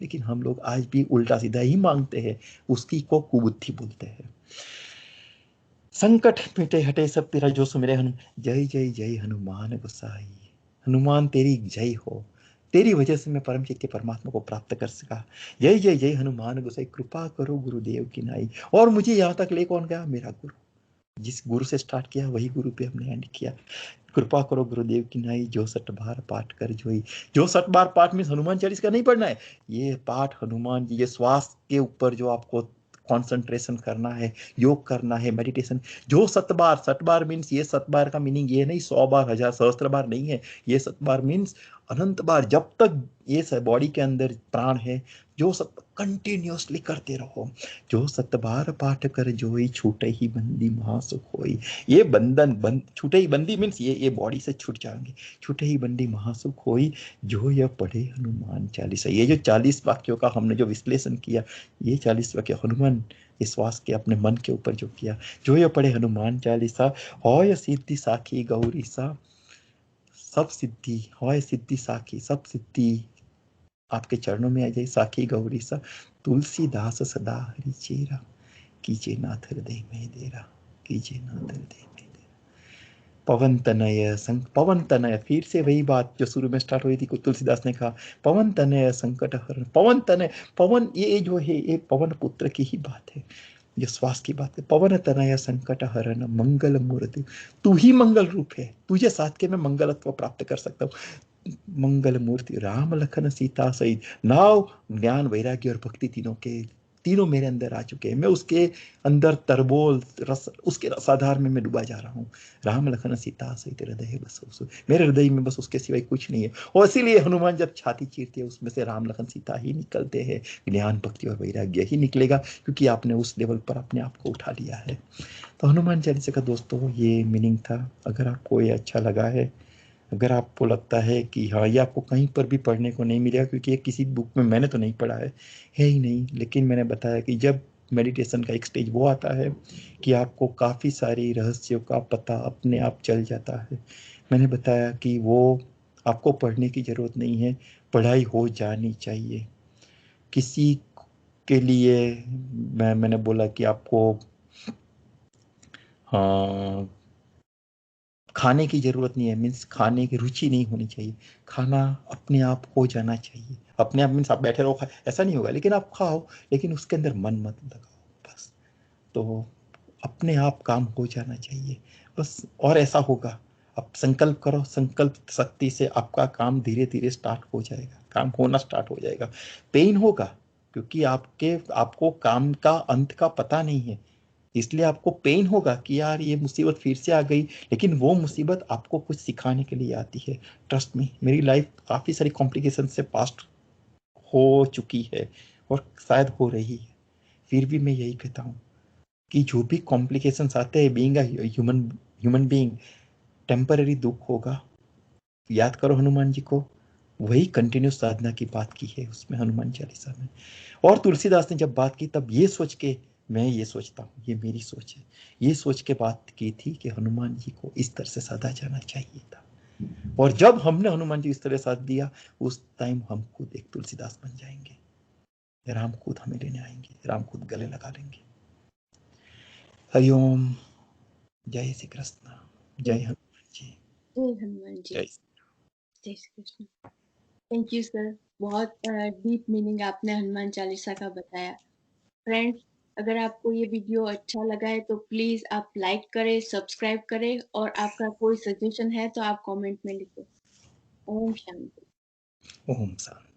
लेकिन हम लोग आज भी उल्टा सीधा ही मांगते हैं, उसकी को कुबुद्धि बोलते हैं। संकट मिटे हटे सब तेरा जो सुमिरे हनुमान, जय जय जय हनुमान गोसाई। हनुमान तेरी जय हो, तेरी वजह से मैं परम चित्त के परमात्मा को प्राप्त कर सका। जय जय जय हनुमान गोसाई, कृपा करो गुरुदेव की नाई। और मुझे यहाँ तक ले कौन गया? मेरा गुरु। जिस गुरु से स्टार्ट किया वही गुरु पे हमने एंड किया। कृपा करो गुरुदेव की नाई, जो 60 बार पाठ कर जोई। जो 60 बार पाठ में हनुमान चालीसा का नहीं पढ़ना है, ये पाठ हनुमान जी, ये श्वास के ऊपर जो आपको कंसंट्रेशन करना है, योग करना है, मेडिटेशन। जो 60 बार मीन्स ये 60 बार का मीनिंग ये नहीं 100 बार, 1000, सहस्त्र बार नहीं है। ये 60 बार मीन्स अनंत बार, जब तक ये बॉडी के अंदर प्राण है, जो सब कंटिन्यूअसली करते रहो। जो 60 बार पाठ कर जोई, छूटे ही बंदी महासुख होई। ये बंधन छूटे ही बंदी मीन्स ये बॉडी से छूट जाएंगे। छूटे ही बंदी महासुख होई, जो यह पढ़े हनुमान चालीसा। ये जो 40 वाक्यों का हमने जो विश्लेषण किया, ये 40 वाक्य हनुमान विश्वास के अपने मन के ऊपर जो किया, जो यह पढ़े हनुमान चालीसा, होय सिद्धि साखी गौरी सा। सब सिद्धि, होय सिद्धि साखी, सब सिद्धि आपके चरणों में आ जाए। साखी गौरी सा, तुलसीदास सदा हरि चेरा, कीजे नाथ हृदय में देरा, कीजे नाथ हृदय में देरा। पवन तनय पवन तनय, फिर से वही बात जो शुरू में स्टार्ट हुई थी, कुछ तुलसीदास ने कहा पवन तनय संकट हरण। पवन तनय, पवन ये जो है ये पवन पुत्र की ही बात है, ये श्वास की बात है। पवन तनय संकट हरण मंगल मूर्ति, तू ही मंगल रूप है, तुझे साथ के मैं मंगलत्व प्राप्त कर सकता हूँ। मंगल मूर्ति राम लखन सीता सहित, नाव ज्ञान वैराग्य और भक्ति तीनों मेरे अंदर आ चुके हैं। मैं उसके अंदर तरबोल रस, उसके रसाधार में मैं डूबा जा रहा हूँ। राम लखन सीता सहित हृदय बसो, मेरे हृदय में बस उसके सिवाय कुछ नहीं है। और इसीलिए हनुमान जब छाती चीरते हैं, उसमें से राम लखन सीता ही निकलते हैं, ज्ञान भक्ति और वैराग्य ही निकलेगा, क्योंकि आपने उस लेवल पर अपने आप को उठा लिया है। तो हनुमान चालीसा का दोस्तों ये मीनिंग था। अगर आपको ये अच्छा लगा है, अगर आपको लगता है कि हाँ ये आपको कहीं पर भी पढ़ने को नहीं मिलेगा, क्योंकि ये किसी बुक में मैंने तो नहीं पढ़ा है ही नहीं, लेकिन मैंने बताया कि जब मेडिटेशन का एक स्टेज वो आता है कि आपको काफ़ी सारी रहस्यों का पता अपने आप चल जाता है। मैंने बताया कि वो आपको पढ़ने की ज़रूरत नहीं है, पढ़ाई हो जानी चाहिए। किसी के लिए मैंने बोला कि आपको हाँ खाने की जरूरत नहीं है, मीन्स खाने की रुचि नहीं होनी चाहिए। खाना अपने आप हो जाना चाहिए। अपने आप मीन्स आप बैठे रहो ऐसा नहीं होगा, लेकिन आप खाओ, लेकिन उसके अंदर मन मत लगाओ बस। तो अपने आप काम हो जाना चाहिए बस, और ऐसा होगा। आप संकल्प करो, संकल्प शक्ति से आपका काम धीरे धीरे स्टार्ट हो जाएगा, काम होना स्टार्ट हो जाएगा। पेन होगा, क्योंकि आपको काम का अंत का पता नहीं है, इसलिए आपको पेन होगा कि यार ये मुसीबत फिर से आ गई, लेकिन वो मुसीबत आपको कुछ सिखाने के लिए आती है। ट्रस्ट मी, मेरी लाइफ काफ़ी सारी कॉम्प्लिकेशन से पास्ट हो चुकी है और शायद हो रही है। फिर भी मैं यही कहता हूँ कि जो भी कॉम्प्लिकेशंस आते हैं, being human human being, temporary दुख होगा। याद करो हनुमान जी को, वही कंटिन्यूस साधना की बात की है उसमें हनुमान चालीसा में। और तुलसीदास ने जब बात की तब ये सोच के, मैं ये सोचता हूँ, ये मेरी सोच है, ये सोच के बात की थी कि हनुमान जी को इस तरह से साधा जाना चाहिए था। और जब हमने हनुमान जी इस तरह साथ दिया, उस टाइम हम खुद एक तुलसीदास बन जाएंगे। राम खुद हमें लेने आएंगे, राम खुद गले लगा लेंगे। हरिओम, जय श्री कृष्ण, जय हनुमान जी, जय हनुमान जी। जय। जय Shri Krishna. Thank you sir, बहुत डीप मीनिंग आपने हनुमान चालीसा का बताया। फ्रेंड्स, अगर आपको ये वीडियो अच्छा लगा है तो प्लीज आप लाइक करें, सब्सक्राइब करें, और आपका कोई सजेशन है तो आप कमेंट में लिखें। ओम शांति। ओम शांति।